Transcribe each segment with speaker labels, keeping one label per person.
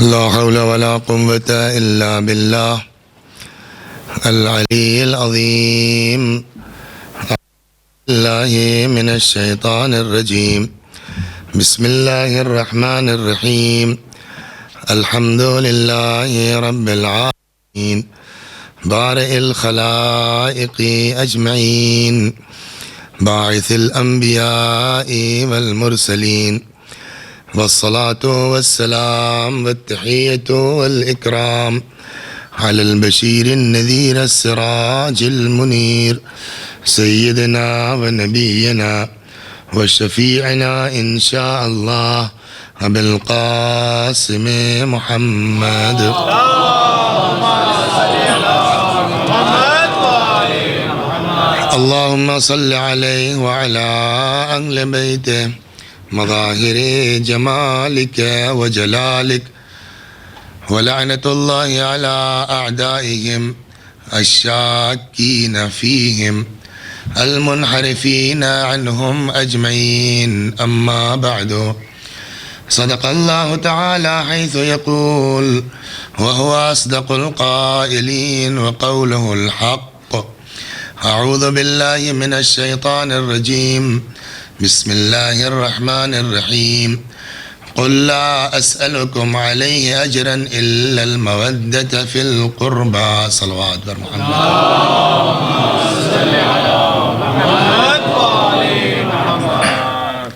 Speaker 1: لا حول ولا قوة إلا بالله العلي العظيم. الله من الشيطان الرجيم. بسم الله الرحمن الرحيم. الحمد لله رب العالمين بارئ الخلائق أجمعين باعث الأنبياء والمرسلين، والصلاة والسلام والتحية والإكرام على البشير النذير السراج المنير سيدنا ونبينا وشفيعنا إن شاء الله أبي القاسم محمد. اللهم صل عليه وعلى أهل بيته مظاهر جمالك وجلالك، ولعنة الله على أعدائهم الشاكين فيهم المنحرفين عنهم أجمعين. أما بعد، صدق الله تعالى حيث يقول وهو أصدق القائلين وقوله الحق. أعوذ بالله من الشيطان الرجيم. بسم الله الرحمن الرحيم. قل لا أسألكم عليه أجرا إلا المودة في القربى. صلوات بر محمد. صل على محمد وآل محمد.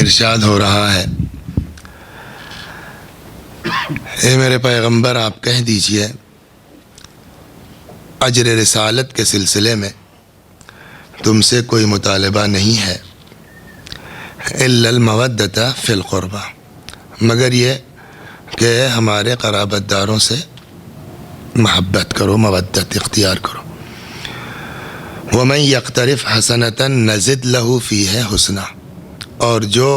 Speaker 1: ارشاد ہو رہا ہے، اے میرے پیغمبر آپ کہہ دیجئے اجر رسالت کے سلسلے میں تم سے کوئی مطالبہ نہیں ہے الا المودۃ فی القربہ، مگر یہ کہ ہمارے قرابت داروں سے محبت کرو، مودت اختیار کرو. ومن یقترف حسنۃ نزد لہ فیہ حسنا، اور جو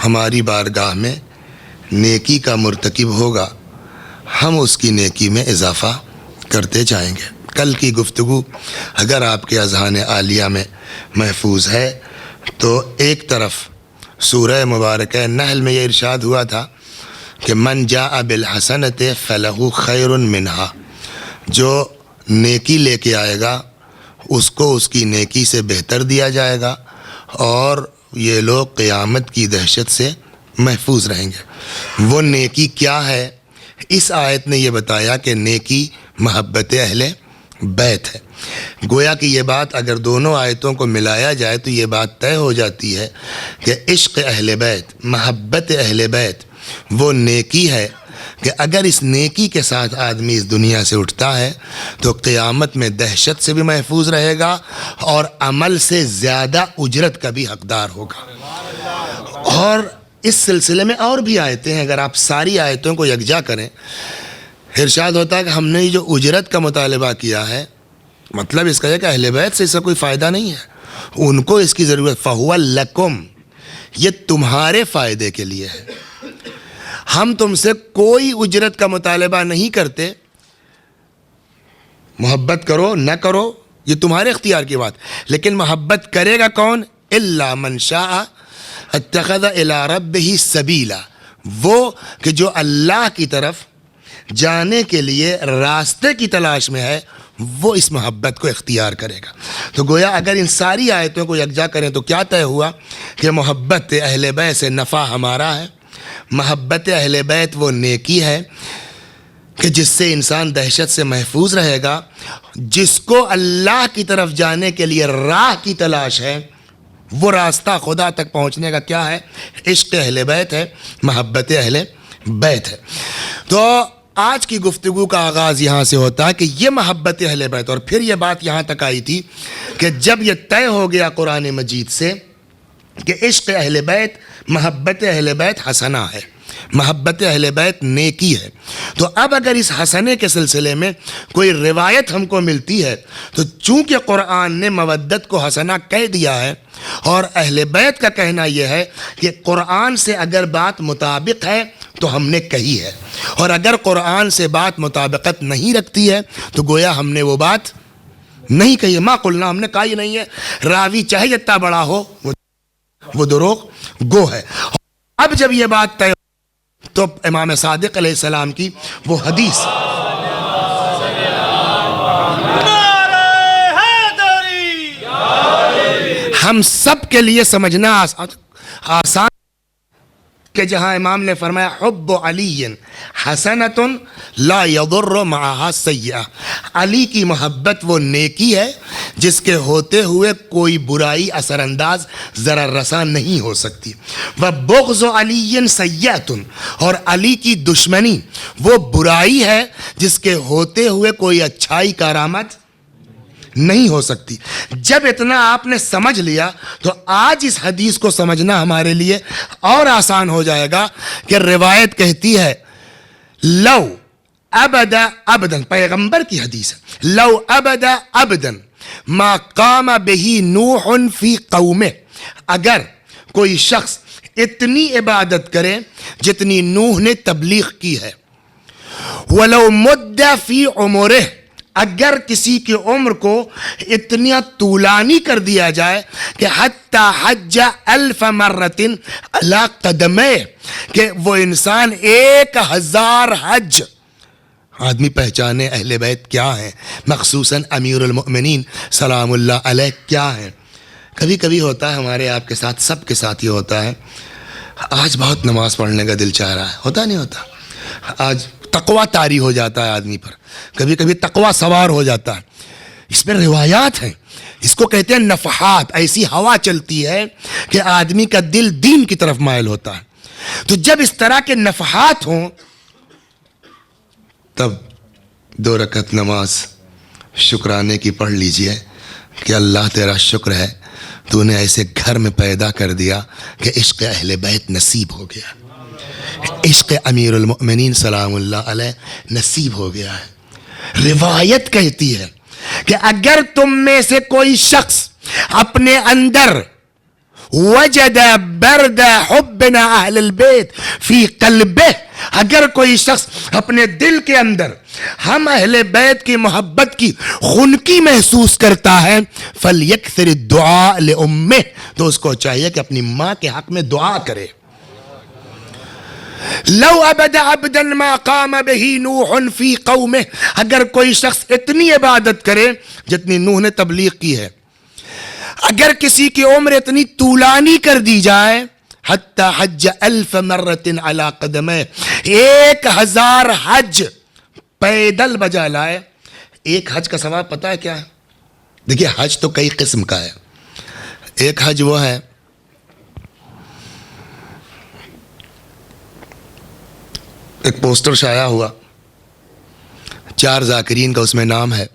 Speaker 1: ہماری بارگاہ میں نیکی کا مرتکب ہوگا ہم اس کی نیکی میں اضافہ کرتے جائیں گے. کل کی گفتگو اگر آپ کے اذہان عالیہ میں محفوظ ہے تو ایک طرف سورہ مبارکہ نحل میں یہ ارشاد ہوا تھا کہ من جاء بالحسنۃ فلہ خیر منہا، جو نیکی لے کے آئے گا اس کو اس کی نیکی سے بہتر دیا جائے گا، اور یہ لوگ قیامت کی دہشت سے محفوظ رہیں گے. وہ نیکی کیا ہے؟ اس آیت نے یہ بتایا کہ نیکی محبت اہل بیت ہے. گویا کہ یہ بات اگر دونوں آیتوں کو ملایا جائے تو یہ بات طے ہو جاتی ہے کہ عشق اہل بیت، محبت اہل بیت وہ نیکی ہے کہ اگر اس نیکی کے ساتھ آدمی اس دنیا سے اٹھتا ہے تو قیامت میں دہشت سے بھی محفوظ رہے گا اور عمل سے زیادہ اجرت کا بھی حقدار ہوگا. اور اس سلسلے میں اور بھی آیتیں ہیں، اگر آپ ساری آیتوں کو یکجا کریں ارشاد ہوتا ہے کہ ہم نے جو اجرت کا مطالبہ کیا ہے، مطلب اس کا ہے کہ اہل بیت سے اس کا کوئی فائدہ نہیں ہے، ان کو اس کی ضرورت. فَهُوَ لَكُمْ، یہ تمہارے فائدے کے لیے ہے. ہم تم سے کوئی اجرت کا مطالبہ نہیں کرتے، محبت کرو نہ کرو یہ تمہارے اختیار کی بات، لیکن محبت کرے گا کون؟ إِلَّا مَنْ شَاءَ اتخذ الى ربہ سبیلا، وہ کہ جو اللہ کی طرف جانے کے لیے راستے کی تلاش میں ہے وہ اس محبت کو اختیار کرے گا. تو گویا اگر ان ساری آیتوں کو یکجا کریں تو کیا طے ہوا کہ محبت اہل بیت سے نفع ہمارا ہے. محبت اہل بیت وہ نیکی ہے کہ جس سے انسان دہشت سے محفوظ رہے گا. جس کو اللہ کی طرف جانے کے لیے راہ کی تلاش ہے وہ راستہ خدا تک پہنچنے کا کیا ہے؟ عشق اہل بیت ہے، محبت اہل بیت ہے. تو آج کی گفتگو کا آغاز یہاں سے ہوتا ہے کہ یہ محبت اہل بیت، اور پھر یہ بات یہاں تک آئی تھی کہ جب یہ طے ہو گیا قرآن مجید سے کہ عشق اہل بیت، محبت اہل بیت حسنہ ہے، محبت اہل بیت نیکی ہے، تو اب اگر اس حسنے کے سلسلے میں کوئی روایت ہم کو ملتی ہے تو چونکہ قرآن نے مودت کو حسنہ کہہ دیا ہے اور اہل بیت کا کہنا یہ ہے کہ قرآن سے اگر بات مطابق ہے تو ہم نے کہی ہے، اور اگر قرآن سے بات مطابقت نہیں رکھتی ہے تو گویا ہم نے وہ بات نہیں کہی ہے. ما قلنا، ہم نے کہا ہی نہیں ہے. راوی چاہے جتنا بڑا ہو وہ دروغ گو ہے۔ اب جب یہ بات طے تو امام صادق علیہ السلام کی وہ حدیث ہم سب کے لیے سمجھنا آسان کہ جہاں امام نے فرمایا حب علی حسنۃ لا یضر معها سیئہ، علی کی محبت وہ نیکی ہے جس کے ہوتے ہوئے کوئی برائی اثر انداز ضرر رساں نہیں ہو سکتی۔ وبغض علی سیئۃ، اور علی کی دشمنی وہ برائی ہے جس کے ہوتے ہوئے کوئی اچھائی کارآمد نہیں ہو سکتی۔ جب اتنا آپ نے سمجھ لیا تو آج اس حدیث کو سمجھنا ہمارے لیے اور آسان ہو جائے گا کہ روایت کہتی ہے لو ابدا ابدن، پیغمبر کی حدیث ہے، لو ابدا ابدن ما قام به نوح فی قومه، اگر کوئی شخص اتنی عبادت کرے جتنی نوح نے تبلیغ کی ہے، ولو مد فی عمرہ، اگر کسی کی عمر کو اتنی طولانی کر دیا جائے کہ حتی حج 1000 مرۃ علی قدمہ، کہ وہ انسان 1000 حج، آدمی پہچانے اہل بیت کیا ہیں، مخصوصاً امیر المؤمنین سلام اللہ علیہ کیا ہیں۔ کبھی کبھی ہوتا ہے ہمارے آپ کے ساتھ، سب کے ساتھ یہ ہوتا ہے، آج بہت نماز پڑھنے کا دل چاہ رہا ہے، ہوتا نہیں ہوتا، آج تقویٰ طاری ہو جاتا ہے آدمی پر، کبھی کبھی تقویٰ سوار ہو جاتا ہے۔ اس میں روایات ہیں، اس کو کہتے ہیں نفحات، ایسی ہوا چلتی ہے کہ آدمی کا دل دین کی طرف مائل ہوتا ہے۔ تو جب اس طرح کے نفحات ہوں تب 2 رکعت نماز شکرانے کی پڑھ لیجئے کہ اللہ تیرا شکر ہے تو نے ایسے گھر میں پیدا کر دیا کہ عشق اہل بیت نصیب ہو گیا، عشق امیر المؤمنین سلام اللہ علیہ نصیب ہو گیا ہے۔ روایت کہتی ہے کہ اگر تم میں سے کوئی شخص اپنے اندر وجد برد حبنا اہل البیت فی قلبہ، اگر کوئی شخص اپنے دل کے اندر ہم اہل بیت کی محبت کی خنکی محسوس کرتا ہے، فلیکثر الدعاء لامہ، تو اس کو چاہیے کہ اپنی ماں کے حق میں دعا کرے۔ لو ابدا عبدا ما قام به نوح فی قومه، اگر کوئی شخص اتنی عبادت کرے جتنی نوح نے تبلیغ کی ہے، اگر کسی کی عمر اتنی طولانی کر دی جائے، حتی حج 1000 مرۃ علی قدمہ، 1000 حج پیدل بجا لائے۔ ایک حج کا ثواب پتہ ہے کیا ہے؟ دیکھیے حج تو کئی قسم کا ہے، ایک حج وہ ہے ایک پوسٹر شائع ہوا، 4 ذاکرین کا اس میں نام ہے،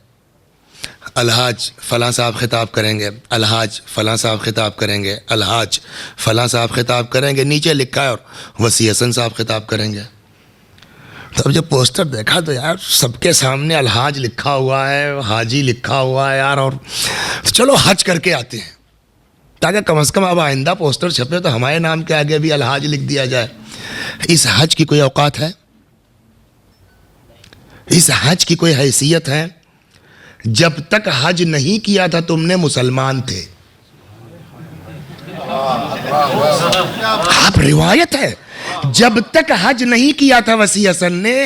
Speaker 1: الحاج فلاں صاحب خطاب کریں گے، الحاج فلاں صاحب خطاب کریں گے، الحاج فلاں صاحب خطاب کریں گے، نیچے لکھا ہے اور وسیع حسن صاحب خطاب کریں گے۔ تو اب جب پوسٹر دیکھا تو یار سب کے سامنے الحاج لکھا ہوا ہے، حاجی لکھا ہوا ہے یار، اور چلو حج کر کے آتے ہیں تاکہ کم از کم اب آئندہ پوسٹر چھپے تو ہمارے نام کے آگے بھی الحاج لکھ دیا جائے۔ اس حج کی کوئی اوقات ہے؟ اس حج کی کوئی حیثیت ہے؟ جب تک حج نہیں کیا تھا تم نے مسلمان تھے، آپ روایت ہے جب تک حج نہیں کیا تھا وسیع حسن نے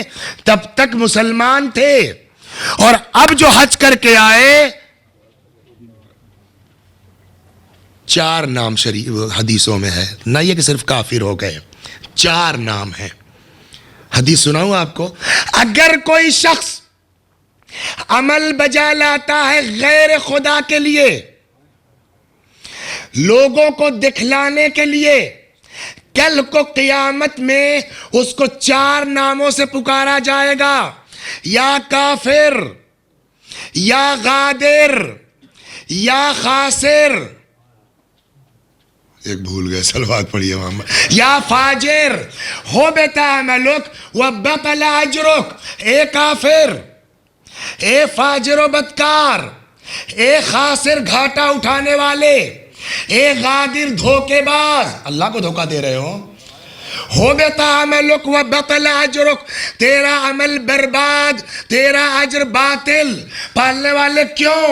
Speaker 1: تب تک مسلمان تھے، اور اب جو حج کر کے آئے 4 نام شریف حدیثوں میں ہے، نہ یہ کہ صرف کافر ہو گئے، 4 نام ہیں۔ حدیث سناؤں آپ کو، اگر کوئی شخص عمل بجا لاتا ہے غیر خدا کے لیے، لوگوں کو دکھلانے کے لیے، کل کو قیامت میں اس کو 4 ناموں سے پکارا جائے گا، یا کافر، یا غادر، یا خاسر، ایک بھول گئے سلوات پڑھیے محمد، یا فاجر، حبط عملک وبطل اجرک، اے کافر، اے فاجر و بدکار، اے خاسر گھاٹا اٹھانے والے، اے غادر دھوکے باز، اللہ کو دھوکہ دے رہے ہو، حبط عملک وبطل اجرک، تیرا عمل برباد، تیرا اجر باطل، پالنے والے کیوں؟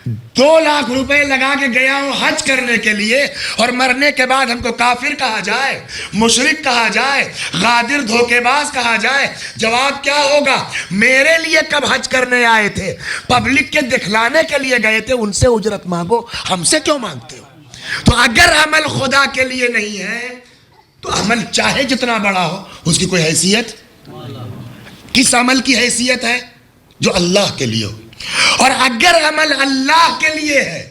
Speaker 1: 2 لاکھ روپے لگا کے گیا ہوں حج کرنے کے لیے اور مرنے کے بعد ہم کو کافر کہا جائے, مشرک کہا جائے, غادر دھوکے باز کہا جائے, جواب کیا ہوگا؟ میرے لیے کب حج کرنے آئے تھے؟ پبلک کے دکھلانے کے لیے گئے تھے, ان سے اجرت مانگو, ہم سے کیوں مانگتے ہو؟ تو اگر عمل خدا کے لیے نہیں ہے تو عمل چاہے جتنا بڑا ہو اس کی کوئی حیثیت؟ کس عمل کی حیثیت ہے؟ جو اللہ کے لیے ہو. اور اگر عمل اللہ کے لیے ہے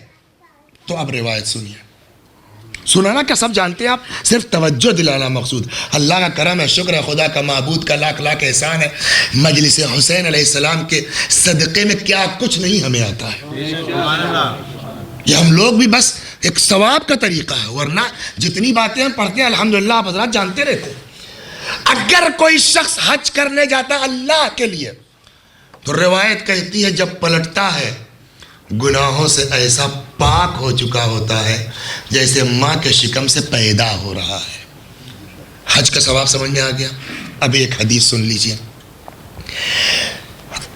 Speaker 1: تو اب روایت سنیے, سنانا کیا سب جانتے ہیں آپ, صرف توجہ دلانا مقصود. اللہ کا کرم ہے, شکر ہے, خدا کا معبود کا لاکھ لاکھ احسان ہے. مجلس حسین علیہ السلام کے صدقے میں کیا کچھ نہیں ہمیں آتا ہے. یہ ہم لوگ بھی بس ایک ثواب کا طریقہ ہے, ورنہ جتنی باتیں ہم پڑھتے ہیں الحمدللہ آپ حضرات جانتے رہتے. اگر کوئی شخص حج کرنے جاتا ہے اللہ کے لیے تو روایت کہتی ہے جب پلٹتا ہے گناہوں سے ایسا پاک ہو چکا ہوتا ہے جیسے ماں کے شکم سے پیدا ہو رہا ہے. حج کا ثواب سمجھ میں آ گیا؟ اب ایک حدیث سن لیجئے.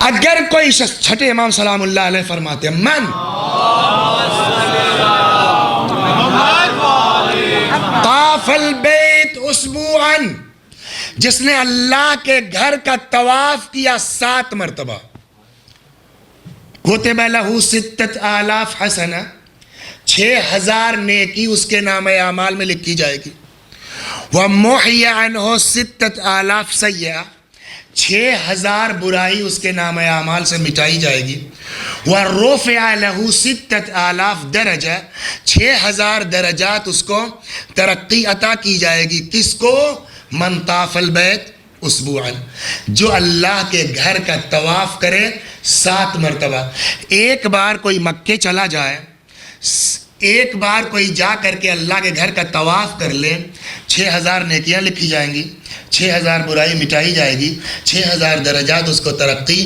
Speaker 1: اگر کوئی شخص, چھٹے امام سلام اللہ علیہ فرماتے ہیں, من طاف البیت اسبوعا, جس نے اللہ کے گھر کا طواف کیا 7 مرتبہ, کتب لہ 6000 حسنہ, 6000 نیکی اس کے نام اعمال میں لکھی جائے گی. ومحی عنہ 6000 سیئہ, 6000 برائی اس کے نام اعمال سے مٹائی جائے گی. ورفع لہ 6000 درجہ, 6000 درجات اس کو ترقی عطا کی جائے گی. کس کو؟ من طاف البیت اسبوعا, جو اللہ کے گھر کا طواف کرے 7 مرتبہ. ایک بار کوئی مکے چلا جائے, ایک بار کوئی جا کر کے اللہ کے گھر کا طواف کر لے, 6000 نیکیاں لکھی جائیں گی, 6000 برائی مٹائی جائے گی, 6000 درجات اس کو ترقی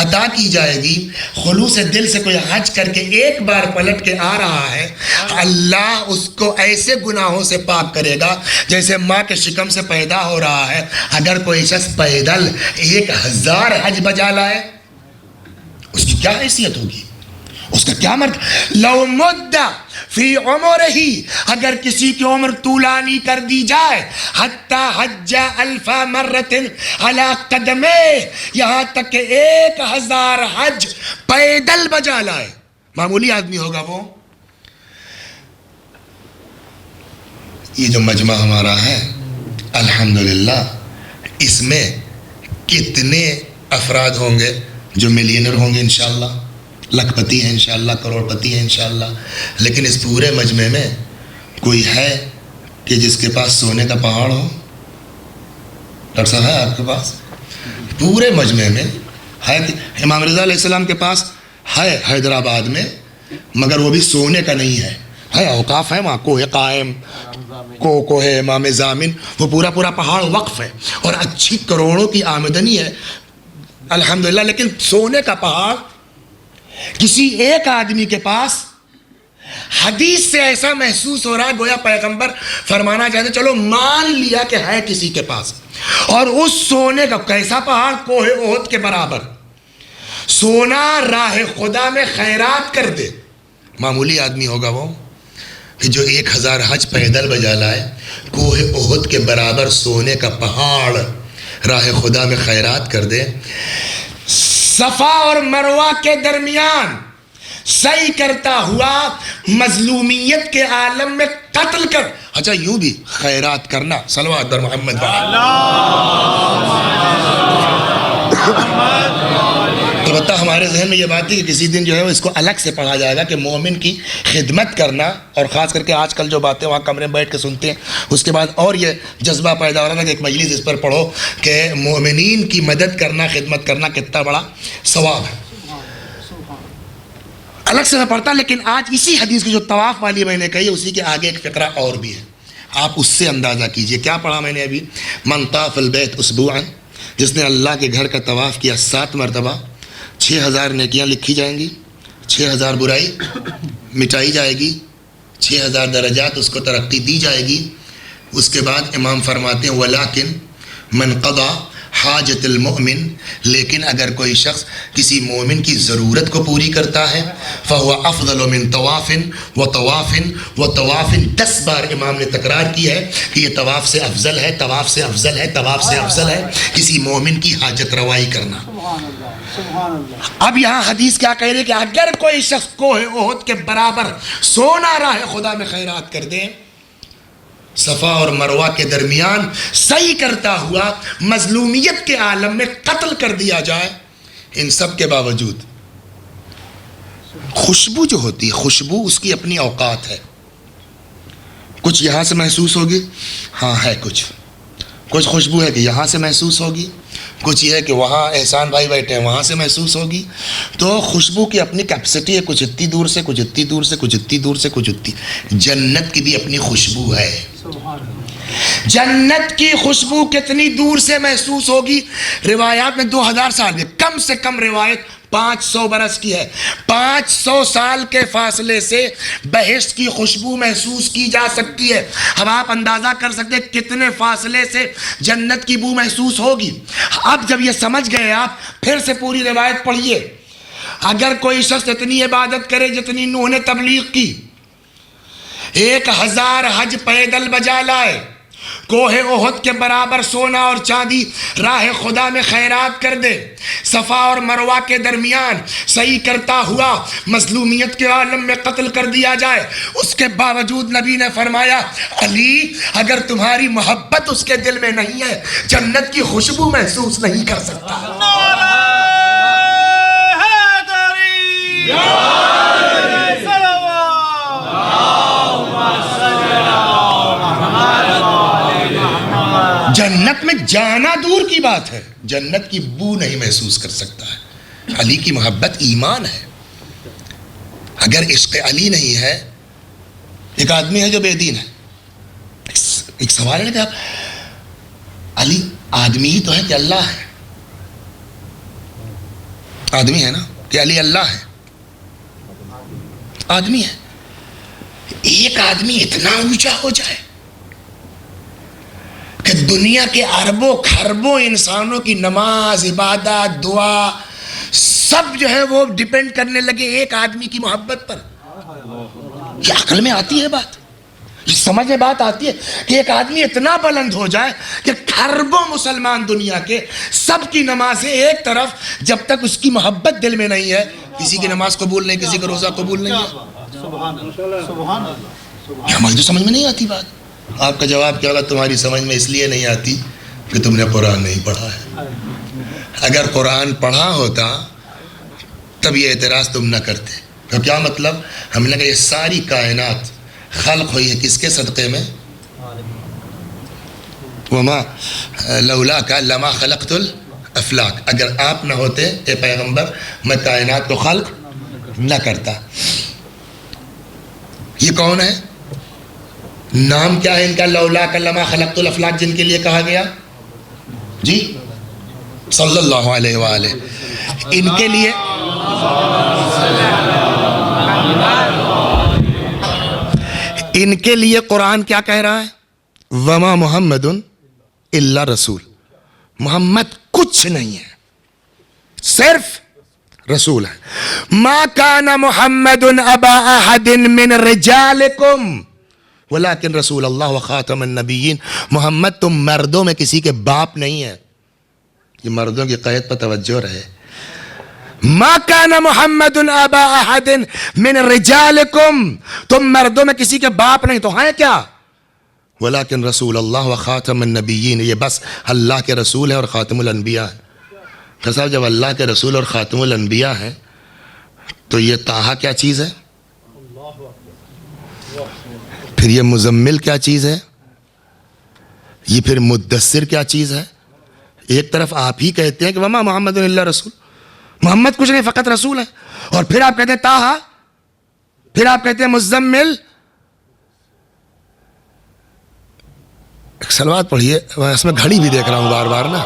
Speaker 1: عطا کی جائے گی. خلوص دل سے کوئی حج کر کے ایک بار پلٹ کے آ رہا ہے, اللہ اس کو ایسے گناہوں سے پاک کرے گا جیسے ماں کے شکم سے پیدا ہو رہا ہے. اگر کوئی شخص پیدل 1000 حج بجا لائے اس کی کیا حیثیت ہوگی, اس کا کیا مرتبہ؟ لو مدہ فی عمرہ, اگر کسی کی عمر طولانی کر دی جائے, حتی حج 1000 مرت علی قدمہ, یہاں تک کہ 1000 حج پیدل بجا لائے. معمولی آدمی ہوگا وہ. یہ جو مجمع ہمارا ہے الحمدللہ, اس میں کتنے افراد ہوں گے جو ملینر ہوں گے انشاءاللہ, لکھ پتی ہیں انشاءاللہ, کروڑ پتی ہیں انشاءاللہ. لیکن اس پورے مجمع میں کوئی ہے کہ جس کے پاس سونے کا پہاڑ ہو؟ ڈاکٹر صاحب ہے آپ کے پاس؟ پورے مجمع میں ہے. امام رضا علیہ السلام کے پاس ہے حیدرآباد میں, مگر وہ بھی سونے کا نہیں ہے, ہے اوقاف ہے وہاں, کوہ قائم, کوہ امام زامن, وہ پورا پہاڑ وقف ہے اور اچھی کروڑوں کی آمدنی ہے الحمدللہ. لیکن سونے کا پہاڑ کسی ایک آدمی کے پاس. حدیث سے ایسا محسوس ہو رہا ہے گویا پیغمبر فرمانا چاہتے چلو مان لیا کہ ہے کسی کے پاس, اور اس سونے کا کیسا پہاڑ, کوہ احد کے برابر سونا راہ خدا میں خیرات کر دے. معمولی آدمی ہوگا وہ کہ جو 1000 حج پیدل بجا لائے, کوہ احد کے برابر سونے کا پہاڑ راہ خدا میں خیرات کر دے. صفا اور مروہ کے درمیان سعی کرتا ہوا مظلومیت کے عالم میں قتل کر, اچھا یوں بھی خیرات کرنا, صلوات بر محمد. البتہ ہمارے ذہن میں یہ بات ہے کہ کسی دن جو ہے اس کو الگ سے پڑھا جائے گا کہ مومن کی خدمت کرنا, اور خاص کر کے آج کل جو باتیں وہاں کمرے میں بیٹھ کے سنتے ہیں, اس کے بعد اور یہ جذبہ پیدا ہو رہا ہے کہ ایک مجلس اس پر پڑھو کہ مومنین کی مدد کرنا, خدمت کرنا کتنا بڑا ثواب ہے. الگ سے میں پڑھتا, لیکن آج اسی حدیث کی جو طواف والی میں نے کہی اسی کے آگے ایک فقرہ اور بھی ہے, آپ اس سے اندازہ کیجئے. کیا پڑھا میں نے ابھی؟ من طاف البیت اسبوعا, جس نے اللہ کے گھر کا طواف کیا 7 مرتبہ, 6000 نیکیاں لکھی جائیں گی, 6000 برائی مٹائی جائے گی, 6000 درجات اس کو ترقی دی جائے گی. اس کے بعد امام فرماتے ہیں ولیکن من قضا حاجت المؤمن، لیکن اگر کوئی شخص کسی مومن کی ضرورت کو پوری کرتا ہے فَهُوَ أَفْضَلُ مِن طَوَافٍ وَطَوَافٍ وَطَوَافٍ، 10 بار امام نے تکرار کی ہے کہ یہ طواف سے افضل ہے، طواف سے افضل ہے، طواف سے افضل ہے کسی مومن کی حاجت روائی کرنا۔ اب یہاں حدیث کیا کہہ رہے کہ اگر کوئی شخص کوہ احد کے برابر سونا راہ خدا میں خیرات کر دے، صفا اور مروہ کے درمیان سعی کرتا ہوا مظلومیت کے عالم میں قتل کر دیا جائے، ان سب کے باوجود خوشبو جو ہوتی ہے، خوشبو اس کی اپنی اوقات ہے، کچھ یہاں سے محسوس ہوگی، ہاں ہے کچھ خوشبو ہے کہ یہاں سے محسوس ہوگی، کچھ یہ ہے کہ وہاں احسان بھائی بیٹھے ہیں وہاں سے محسوس ہوگی۔ تو خوشبو کی اپنی کیپیسٹی ہے، کچھ اتنی دور سے، کچھ اتنی دور سے، کچھ اتنی دور سے، کچھ اتنی۔ جنت کی بھی اپنی خوشبو ہے، جنت کی خوشبو کتنی دور سے محسوس ہوگی؟ روایات میں 2000 سال میں، کم سے کم روایت 500 برس کی ہے، 500 سال کے فاصلے سے بہشت کی خوشبو محسوس کی جا سکتی ہے۔ اب آپ اندازہ کر سکتے ہیں کتنے فاصلے سے جنت کی بو محسوس ہوگی۔ اب جب یہ سمجھ گئے آپ، پھر سے پوری روایت پڑھیے۔ اگر کوئی شخص اتنی عبادت کرے جتنی نوح نے تبلیغ کی، 1000 حج پیدل بجا لائے، کوہ احد کے برابر سونا اور چاندی راہ خدا میں خیرات کر دے، صفا اور مروہ کے درمیان سعی کرتا ہوا مظلومیت کے عالم میں قتل کر دیا جائے، اس کے باوجود نبی نے فرمایا علی اگر تمہاری محبت اس کے دل میں نہیں ہے جنت کی خوشبو محسوس نہیں کر سکتا۔ جنت میں جانا دور کی بات ہے، جنت کی بو نہیں محسوس کر سکتا ہے۔ علی کی محبت ایمان ہے۔ اگر عشق علی نہیں ہے، ایک آدمی ہے جو بے دین ہے، ایک سوال ہے کہ آپ علی آدمی ہی تو ہے کہ اللہ ہے؟ آدمی ہے نا کہ علی اللہ ہے؟ آدمی ہے۔ ایک آدمی اتنا اونچا ہو جائے کہ دنیا کے اربوں خربوں انسانوں کی نماز، عبادت، دعا سب جو ہے وہ ڈیپینڈ کرنے لگے ایک آدمی کی محبت پر۔ یہ عقل میں آتی ہے بات، یہ سمجھ میں بات آتی ہے کہ ایک آدمی اتنا بلند ہو جائے کہ خربوں مسلمان دنیا کے سب کی نمازیں ایک طرف، جب تک اس کی محبت دل میں نہیں ہے کسی کی نماز قبول نہیں، کسی کا روزہ قبول نہیں ہے۔ ہماری تو سمجھ میں نہیں آتی بات۔ آپ کا جواب کیا ہوگا؟ تمہاری سمجھ میں اس لیے نہیں آتی کہ تم نے قرآن نہیں پڑھا ہے۔ اگر قرآن پڑھا ہوتا تب یہ اعتراض تم نہ کرتے۔ تو کیا مطلب؟ ہم نے کہا یہ ساری کائنات خلق ہوئی ہے کس کے صدقے میں؟ وما لولاک لما خلقت الافلاک، اگر آپ نہ ہوتے اے پیغمبر میں کائنات کو خلق نہ کرتا۔ یہ کون ہے؟ نام کیا ہے ان کا؟ لولاک لما خلقت الافلاک، جن کے لیے کہا گیا جی صلی اللہ علیہ وآلہ، ان کے لیے قرآن کیا کہہ رہا ہے؟ وما محمد الا رسول، محمد کچھ نہیں ہے، صرف رسول ہے۔ ما کان محمد ابا احد من رجالکم ولیکن رسول اللہ وخاتم النبیین، محمد تم مردوں میں کسی کے باپ نہیں ہے۔ یہ مردوں کی قید پر توجہ رہے۔ ما کان محمد ابا احد من رجالکم، تم مردوں میں کسی کے باپ نہیں تو ہیں کیا؟ ولیکن رسول اللہ وخاتم النبیین، یہ بس اللہ کے رسول ہیں اور خاتم الانبیاء ہیں۔ کہ صاحب جب اللہ کے رسول اور خاتم الانبیاء ہیں تو یہ طٰہٰ کیا چیز ہے؟ پھر یہ مزمل کیا چیز ہے؟ یہ پھر مدثر کیا چیز ہے؟ ایک طرف آپ ہی کہتے ہیں کہ وما محمد الا رسول، محمد کچھ نہیں فقط رسول ہے، اور پھر آپ کہتے ہیں طٰہٰ، پھر آپ کہتے ہیں مزمل۔ ایک صلوات پڑھیے، میں اس میں گھڑی بھی دیکھ رہا ہوں بار بار نا۔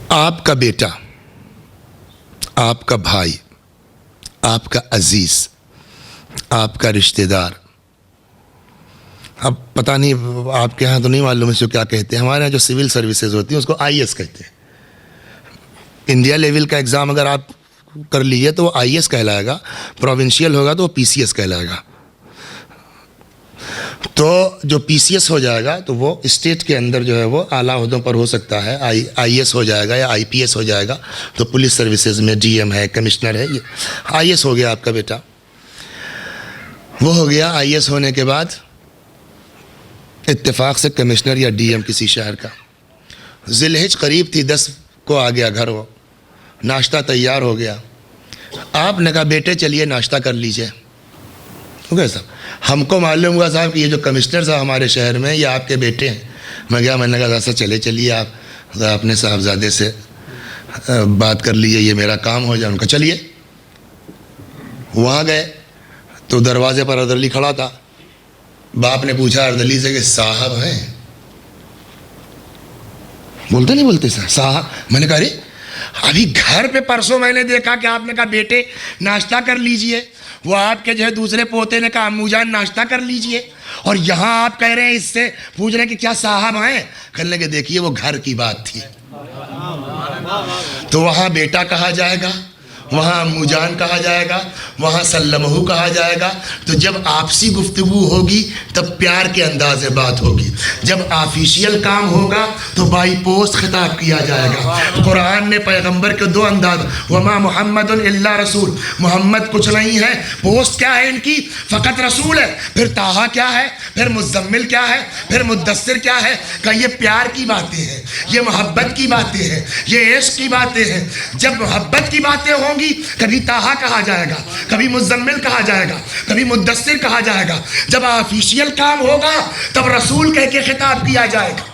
Speaker 1: آپ کا بیٹا، آپ کا بھائی، آپ کا عزیز، آپ کا رشتہ دار اب پتہ نہیں آپ کے یہاں تو نہیں معلوم اس کو کیا کہتے ہیں، ہمارے یہاں جو سول سروسز ہوتی ہیں اس کو IS کہتے ہیں۔ انڈیا لیول کا ایگزام اگر آپ کر لیجیے تو وہ IS کہلائے گا، پروونشیل ہوگا تو وہ PCS کہلائے گا۔ تو جو PCS ہو جائے گا تو وہ اسٹیٹ کے اندر جو ہے وہ اعلیٰ عہدوں پر ہو سکتا ہے، IS ہو جائے گا یا IPS ہو جائے گا، تو پولیس سروسز میں DM ہے، کمشنر ہے، یہ IS ہو گیا آپ کا بیٹا۔ وہ ہو گیا IS ہونے کے بعد اتفاق سے کمشنر یا DM کسی شہر کا۔ ذی الحج قریب تھی، 10 کو آ گیا گھر، وہ ناشتہ تیار ہو گیا۔ آپ نے کہا بیٹے چلیے ناشتہ کر لیجئے۔ صاحب ہم کو معلوم ہوا صاحب کہ یہ جو کمشنر صاحب ہمارے شہر میں یہ آپ کے بیٹے ہیں۔ میں نے کہا ایسا چلیے آپ اپنے صاحبزادے سے بات کر لیجیے، یہ میرا کام ہو جائے۔ ان کا چلیے۔ وہاں گئے تو دروازے پر ارد علی کھڑا تھا۔ باپ نے پوچھا ارد علی سے کہ صاحب ہیں؟ بولتے نہیں بولتے صاحب؟ میں نے کہا ارے ابھی گھر پہ پرسوں میں نے دیکھا کہ آپ نے کہا بیٹے ناشتہ کر لیجئے، وہ آپ کے جو ہے دوسرے پوتے نے کہا امو جان ناشتہ کر لیجئے، اور یہاں آپ کہہ رہے ہیں اس سے پوچھ رہے ہیں کہ کیا صاحب ہیں؟ کہنے کہ دیکھیے وہ گھر کی بات تھی، تو وہاں بیٹا کہا جائے گا، وہاں امو جان کہا جائے گا، وہاں سلمہو کہا جائے گا۔ تو جب آپسی گفتگو ہوگی تب پیار کے انداز بات ہوگی، جب آفیشیل کام ہوگا تو بائی پوسٹ خطاب کیا جائے گا۔ قرآن نے پیغمبر کے 2 انداز، وما محمد الا رسول، محمد کچھ نہیں ہے، پوسٹ کیا ہے ان کی؟ فقط رسول ہے۔ پھر طٰہٰ کیا ہے؟ پھر مزمل کیا ہے؟ پھر مدثر کیا ہے؟ کہ یہ پیار کی باتیں ہیں، یہ محبت کی باتیں ہیں، یہ عشق کی باتیں ہیں۔ جب محبت کی باتیں ہوں گی کبھی طٰہٰ کہا جائے گا، کبھی مزمل کہا جائے گا، کبھی مدثر کہا جائے گا۔ جب آفیشیل کام ہوگا تب رسول کہہ کے خطاب کیا جائے گا۔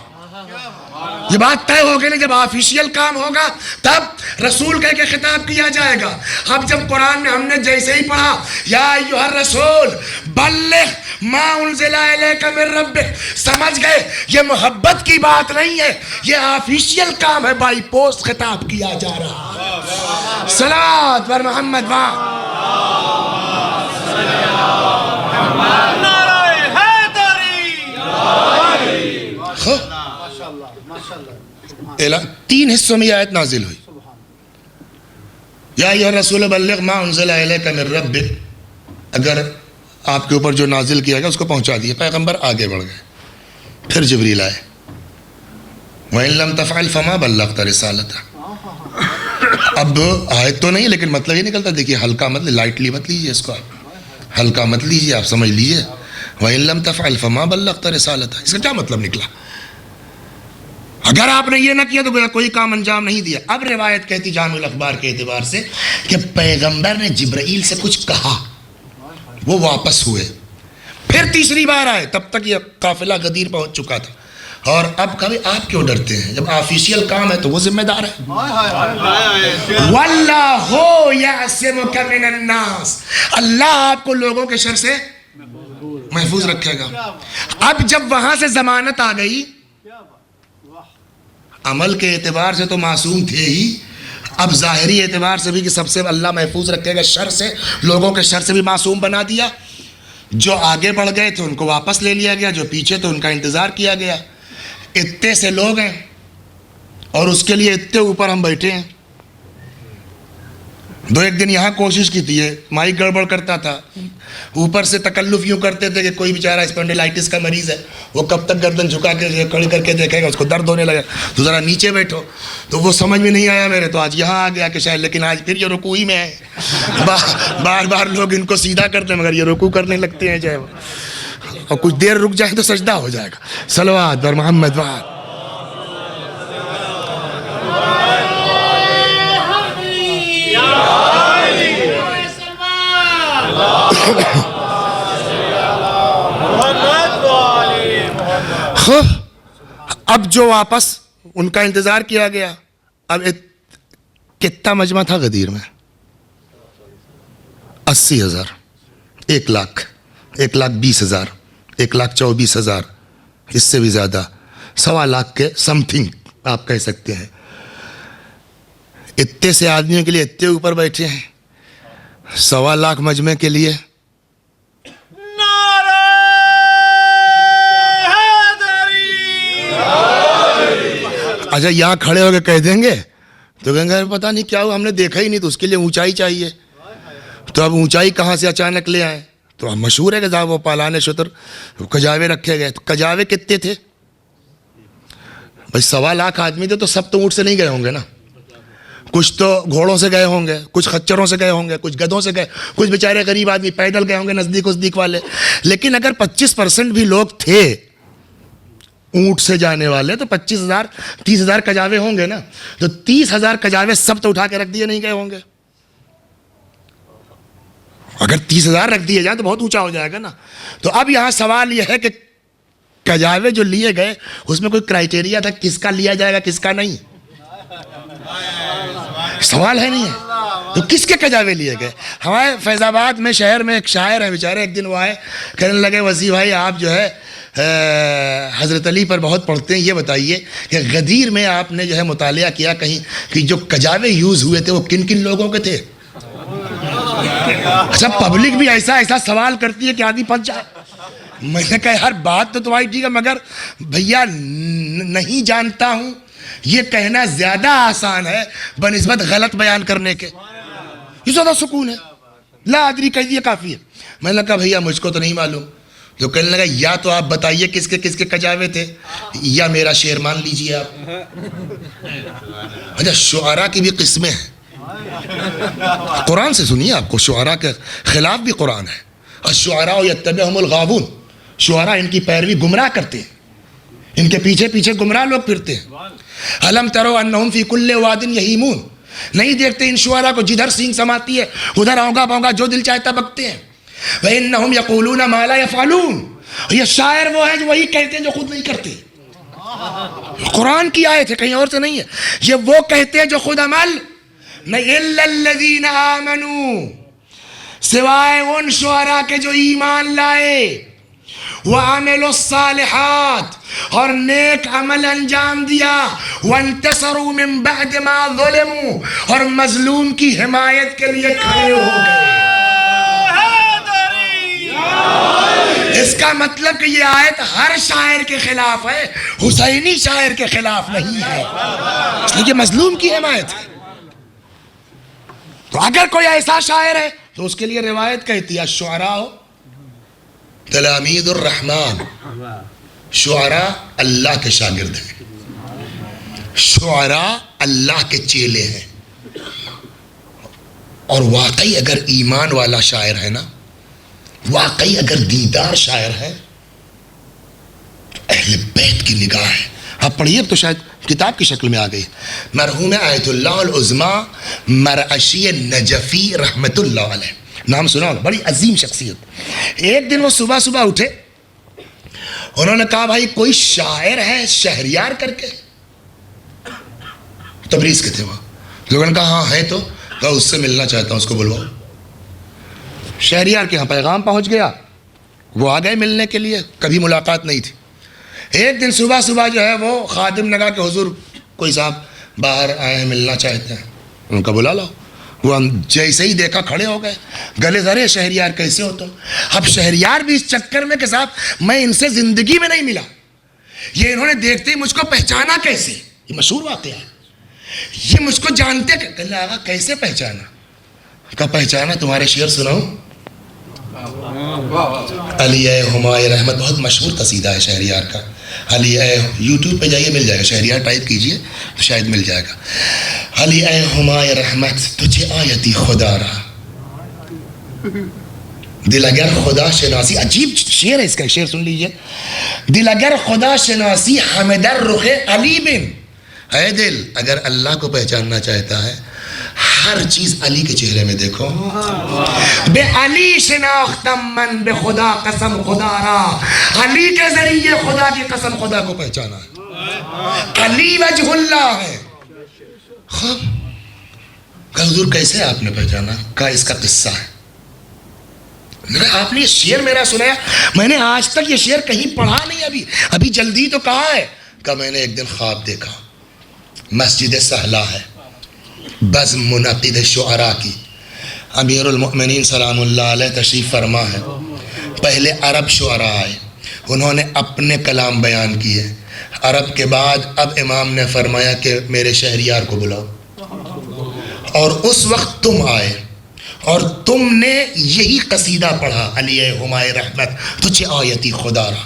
Speaker 1: یہ بات طے ہو گئی نا، جب آفیشیل کام ہوگا تب رسول کہہ کے خطاب کیا جائے گا۔ اب جب قرآن میں ہم نے جیسے ہی پڑھا یا ایھا الرسول بلغ ما انزل الیک من ربک، سمجھ گئے یہ محبت کی بات نہیں ہے، یہ آفیشیل کام ہے، بائی پوسٹ خطاب کیا جا رہا ہے۔ صلوات بر محمد تین حصوں میں یہ آیت نازل ہوئی۔ یا ایھا الرسول بلغ ما انزل الیک من ربک، اگر آپ کے اوپر جو نازل کیا گیا اس کو پہنچا دیا، پیغمبر آگے بڑھ گئے۔ پھر جبریل آئے، وَإِن لَمْ تَفْعَلْ فَمَا بَلَّغْتَ رِسَالَتَهُ۔ اب آیت تو نہیں لیکن مطلب یہ نکلتا، دیکھیے ہلکا مت لائٹلی مت لیجیے اس کو، آپ ہلکا مت لیجیے، آپ سمجھ لیجیے وَإِن لَمْ تَفْعَلْ فَمَا بَلَّغْتَ رِسَالَتَهُ، اس کا کیا مطلب نکلا؟ اگر آپ نے یہ نہ کیا تو کوئی کام انجام نہیں دیا۔ اب روایت کہتی جامع الاخبار کے اعتبار سے کہ پیغمبر نے جبرائیل سے کچھ کہا، وہ واپس ہوئے، پھر تیسری بار آئے، تب تک یہ قافلہ غدیر پہنچ چکا تھا۔ اور اب کبھی آپ کیوں ڈرتے ہیں؟ جب آفیشیل کام ہے تو وہ ذمہ دار ہے۔ وَاللَّهُ يَعْصِمُكَ مِنَ النَّاسِ، اللہ آپ کو لوگوں کے شر سے محفوظ رکھے گا۔ اب جب وہاں سے ضمانت آ گئی، عمل کے اعتبار سے تو معصوم تھے ہی، اب ظاہری اعتبار سے بھی کہ سب سے اللہ محفوظ رکھے گا شر سے، لوگوں کے شر سے بھی معصوم بنا دیا۔ جو آگے بڑھ گئے تھے ان کو واپس لے لیا گیا، جو پیچھے تھے ان کا انتظار کیا گیا۔ اتنے سے لوگ ہیں اور اس کے لیے اتنے اوپر ہم بیٹھے ہیں۔ 2-1 دن یہاں کوشش کی تھی، مائک گڑبڑ کرتا تھا، اوپر سے تکلف یوں کرتے تھے کہ کوئی بیچارہ اسپینڈیلائٹس کا مریض ہے، وہ کب تک گردن جھکا کے کھڑی کر کے دیکھے گا، اس کو درد ہونے لگا، تو ذرا نیچے بیٹھو۔ تو وہ سمجھ میں نہیں آیا میرے، تو آج یہاں آ گیا کہ شاید، لیکن آج پھر یہ رکوع ہی میں ہے۔ بار بار لوگ ان کو سیدھا کرتے ہیں مگر یہ رکوع کرنے لگتے ہیں، چاہے وہ اور کچھ دیر رک جائے تو سجدہ ہو جائے گا۔ صلوات بر محمد وآل۔ اب جو واپس ان کا انتظار کیا گیا، اب کتنا مجمع تھا غدیر میں؟ 80,000، 1,00,000، 1,20,000، 1,24,000، اس سے بھی زیادہ، 1,00,000 کے سم تھنگ آپ کہہ سکتے ہیں۔ اتنے سے آدمیوں کے لیے اتنے اوپر بیٹھے ہیں، 1,00,000 مجمع کے لیے اچھا یہاں کھڑے ہو کے کہہ دیں گے تو کہیں گے پتہ نہیں کیا ہوا، ہم نے دیکھا ہی نہیں، تو اس کے لیے اونچائی چاہیے. تو اب اونچائی کہاں سے اچانک لے آئیں؟ تو مشہور ہے کہ صاحب وہ پالان شتر کجاوے رکھے گئے. تو کجاوے کتنے تھے بھائی؟ 1.25 لاکھ آدمی تھے، تو سب تو اونٹ سے نہیں گئے ہوں گے نا. کچھ تو گھوڑوں سے گئے ہوں گے، کچھ خچروں سے گئے ہوں گے، کچھ گدھوں سے گئے، کچھ بیچارے غریب آدمی پیدل گئے ہوں گے نزدیک والے. لیکن اگر 25% بھی لوگ تھے اونٹ سے جانے والے تو 25,000 30,000 کجاوے ہوں گے نا. تو 30,000 کجاوے سب تو اٹھا کے رکھ دیے نہیں گئے ہوں گے. اگر 30,000 رکھ دیے جائیں تو بہت اونچا ہو جائے گا نا. تو اب یہاں سوال یہ ہے کہ کجاوے جو لیے گئے اس میں کوئی کرائٹیریا تھا کس کا لیا جائے گا کس کا نہیں؟ سوال ہے نہیں ہے. تو کس کے کجاوے لیے گئے؟ ہمارے فیض آباد میں شہر میں ایک شاعر ہے بیچارے، ایک دن وہ آئے کہنے لگے وسیع بھائی آپ جو ہے حضرت علی پر بہت پڑھتے ہیں، یہ بتائیے کہ غدیر میں آپ نے جو ہے مطالعہ کیا کہیں کہ جو کجاوے یوز ہوئے تھے وہ کن کن لوگوں کے تھے؟ اچھا پبلک بھی ایسا سوال کرتی ہے کہ آدمی پھنس جائے. میں نے کہا ہر بات تو تمہاری ٹھیک ہے مگر بھیا نہیں جانتا ہوں یہ کہنا زیادہ آسان ہے بنسبت غلط بیان کرنے کے. یہ زیادہ سکون ہے. لا ادری کہہ دیا کافی ہے. میں نے کہا بھیا مجھ کو تو نہیں معلوم. تو کہنے لگا یا تو آپ بتائیے کس کے کجاوے تھے یا میرا شعر مان لیجئے آپ. اچھا شعراء کی بھی قسمیں ہیں. قرآن سے سنیے، آپ کو شعراء کے خلاف بھی قرآن ہے. الشعراء یتبعہم الغاوون، شعراء ان کی پیروی گمراہ کرتے ہیں، ان کے پیچھے گمراہ لوگ پھرتے ہیں. الم تروا انہم فی کل واد یہیمون، نہیں دیکھتے ان شعراء کو جدھر سینگ سماتی ہے ادھر اونگا بونگا جو دل چاہتا بکتے ہیں. وانہم یقولون ما لا یفعلون، یہ شاعر وہ ہیں جو وہی کہتے ہیں جو خود نہیں کرتے. قرآن کی آیت ہے، کہیں اور سے نہیں ہے. یہ وہ کہتے ہیں جو خود عمل نہیں. الا الذین آمنوا، سوائے ان شعراء کے جو ایمان لائے، وعملوا الصالحات، اور نیک عمل انجام دیا، وانتصروا من بعد ما ظلموا، اور مظلوم کی حمایت کے لیے کھڑے ہو گئے. اس کا مطلب کہ یہ آیت ہر شاعر کے خلاف ہے، حسینی شاعر کے خلاف نہیں ہے، اس لیے مظلوم کی حمایت ہے. تو اگر کوئی ایسا شاعر ہے تو اس کے لیے روایت کہتی ہے الشعراء تلامید الرحمن، شعراء اللہ کے شاگرد ہیں، شعراء اللہ کے چیلے ہیں. اور واقعی اگر ایمان والا شاعر ہے نا، واقعی اگر دیندار شاعر ہے تو اہل بیت کی نگاہ ہے. آپ پڑھیے، اب تو شاید کتاب کی شکل میں آ گئی. مرحوم آیت اللہ العظمی مرعشی نجفی رحمت اللہ علیہ، نام سنا ہوگا، بڑی عظیم شخصیت. ایک دن وہ صبح اٹھے، انہوں نے کہا بھائی کوئی شاعر ہے شہریار کر کے؟ تبریز کے تھے وہاں. لوگوں نے کہا ہاں ہے. تو کہا اس سے ملنا چاہتا ہوں، اس کو بلواؤ. شہریار کے ہاں پیغام پہنچ گیا، وہ آ گئے ملنے کے لیے، کبھی ملاقات نہیں تھی. ایک دن صبح جو ہے وہ خادم نے کہا کہ حضور کوئی صاحب باہر آئے ہیں ملنا چاہتے ہیں. ان کا بلا لاؤ. وہ جیسے ہی دیکھا کھڑے ہو گئے، گلے ذرے شہریار کیسے ہو تم؟ اب شہریار بھی اس چکر میں کہ صاحب میں ان سے زندگی میں نہیں ملا، یہ انہوں نے دیکھتے ہی مجھ کو پہچانا کیسے؟ یہ مشہور واقعہ ہے. یہ مجھ کو جانتے کہ آگا کیسے پہچانا؟ کہا پہچانا تمہارے شعر سناؤں. علی اے ہمائے رحمت، بہت مشہور قصیدہ ہے شہریار کا. علی اے، یوٹیوب پہ جائیے مل جائے گا، شہریار ٹائپ کیجئے تو شاید مل جائے گا. علی اے ہمائے رحمت تجھے آیتی خدا رہا، دل اگر خدا شناسی، عجیب شعر ہے اس کا، شعر سن لیجئے. دل اگر خدا شناسی حمدر رخ علی بن، اے دل اگر اللہ کو پہچاننا چاہتا ہے ہر چیز علی کے چہرے میں دیکھو. بے علی شناختم من بے خدا قسم خدا را، علی کے ذریعے خدا کی قسم خدا کو پہچانا ہے. علی وجہ اللہ ہے. خوب کہا حضور کیسے آپ نے پہچانا؟ کہا اس کا قصہ ہے. آپ نے یہ شعر میرا سنایا، میں نے آج تک یہ شعر کہیں پڑھا نہیں، ابھی جلدی تو کہا ہے. کہا میں نے ایک دن خواب دیکھا، مسجد سہلا ہے، بزم منعقد شعراء کی، امیر المؤمنین سلام اللہ علیہ تشریف فرما ہے. پہلے عرب شعراء آئے، انہوں نے اپنے کلام بیان کیے، عرب کے بعد اب امام نے فرمایا کہ میرے شہریار کو بلاؤ، اور اس وقت تم آئے اور تم نے یہی قصیدہ پڑھا، علی ہمائے رحمت تجھے آیتی خدا را.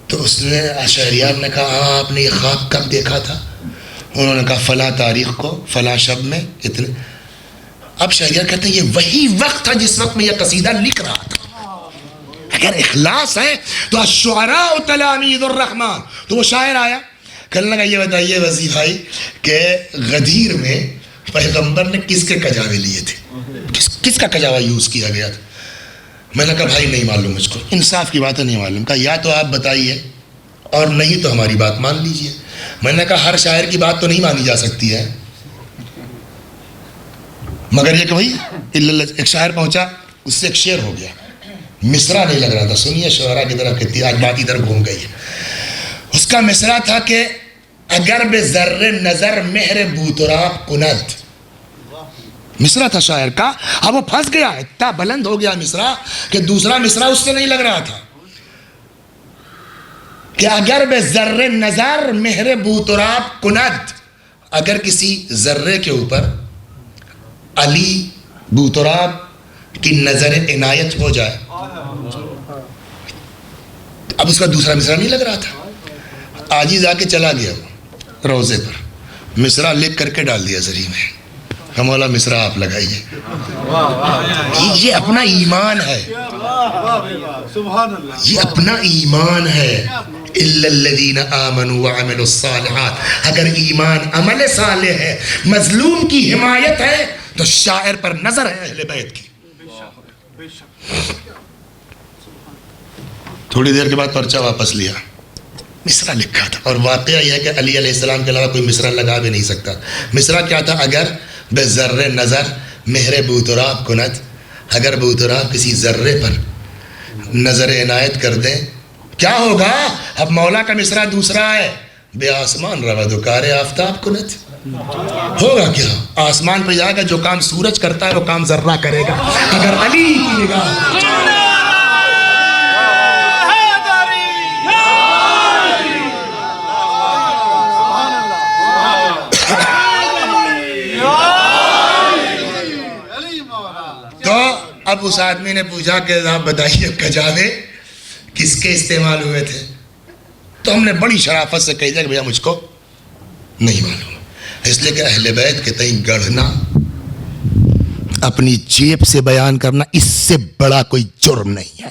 Speaker 1: تو اس نے شہریار نے کہا ہاں آپ نے یہ خواب کب دیکھا تھا؟ انہوں نے کہا فلاں تاریخ کو فلاں شب میں اتنے. اب شہریار کہتے ہیں یہ وہی وقت تھا جس وقت میں یہ قصیدہ لکھ رہا تھا. اگر اخلاص ہے تو الشعراء تلامید الرحمن. تو وہ شاعر آیا، کہنے لگا یہ بتائیے وزیر بھائی کہ غدیر میں پیغمبر نے کس کے کجاوے لیے تھے، کس کا کجاوا یوز کیا گیا تھا؟ میں نے کہا بھائی نہیں معلوم مجھ کو، انصاف کی بات ہے نہیں معلوم. کہا یا تو آپ بتائیے اور نہیں تو ہماری بات مان لیجئے. میں نے کہا ہر شاعر کی بات تو نہیں مانی جا سکتی ہے، مگر یہ کہ بھائی ایک شاعر پہنچا، اس سے ایک شعر ہو گیا، مصرع نہیں لگ رہا تھا. سنیے شعراء کی طرف کہتی آج بات ادھر گھوم گئی ہے. اس کا مصرع تھا کہ اگر بے ذر نظر مہر بوتراب کند. مصرع تھا شاعر کا. اب وہ پھنس گیا، اتنا بلند ہو گیا مصرع کہ دوسرا مصرع اس سے نہیں لگ رہا تھا کہ اگر بے ذر نظر مہر بوتراب کند. اگر کسی ذرے کے اوپر علی بوتراب کی نظر عنایت ہو جائے. اب اس کا دوسرا مصرع نہیں لگ رہا تھا. آج ہی جا کے چلا گیا وہ روزے پر، مصرع لکھ کر کے ڈال دیا زری میں، ہم والا مصرع آپ لگائیے. یہ اپنا ایمان ہے، یہ اپنا ایمان ہے. الا الذین آمنوا وعملوا الصالحات. اگر ایمان عمل صالح ہے، مظلوم کی حمایت ہے، تو شاعر پر نظر ہے اہل بیت کی. تھوڑی دیر کے بعد پرچہ واپس لیا، مصرع لکھا تھا. اور واقعہ یہ ہے کہ علی علیہ السلام کے علاوہ کوئی مصرع لگا بھی نہیں سکتا. مصرع کیا تھا؟ اگر بے ذر نظر مہر بوتراب کند. اگر بوتراب کسی ذرے پر نظر عنایت کر دیں کیا ہوگا؟ اب مولا کا مصرع دوسرا ہے، بے آسمان رود و کار آفتاب کند. ہوگا کیا؟ آسمان پہ جائے گا، جو کام سورج کرتا ہے وہ کام ذرہ کرے گا. اگر علی کی نگاہ تو اب اس آدمی نے پوچھا کہ آپ بتائیے کجاوے کس کے استعمال ہوئے تھے؟ تو ہم نے بڑی شرافت سے کہہ دیا کہ بھیا مجھ کو نہیں معلوم. اس لیے کہ اہل بیت کے تئیں گڑھنا، اپنی جیب سے بیان کرنا، اس سے بڑا کوئی جرم نہیں ہے،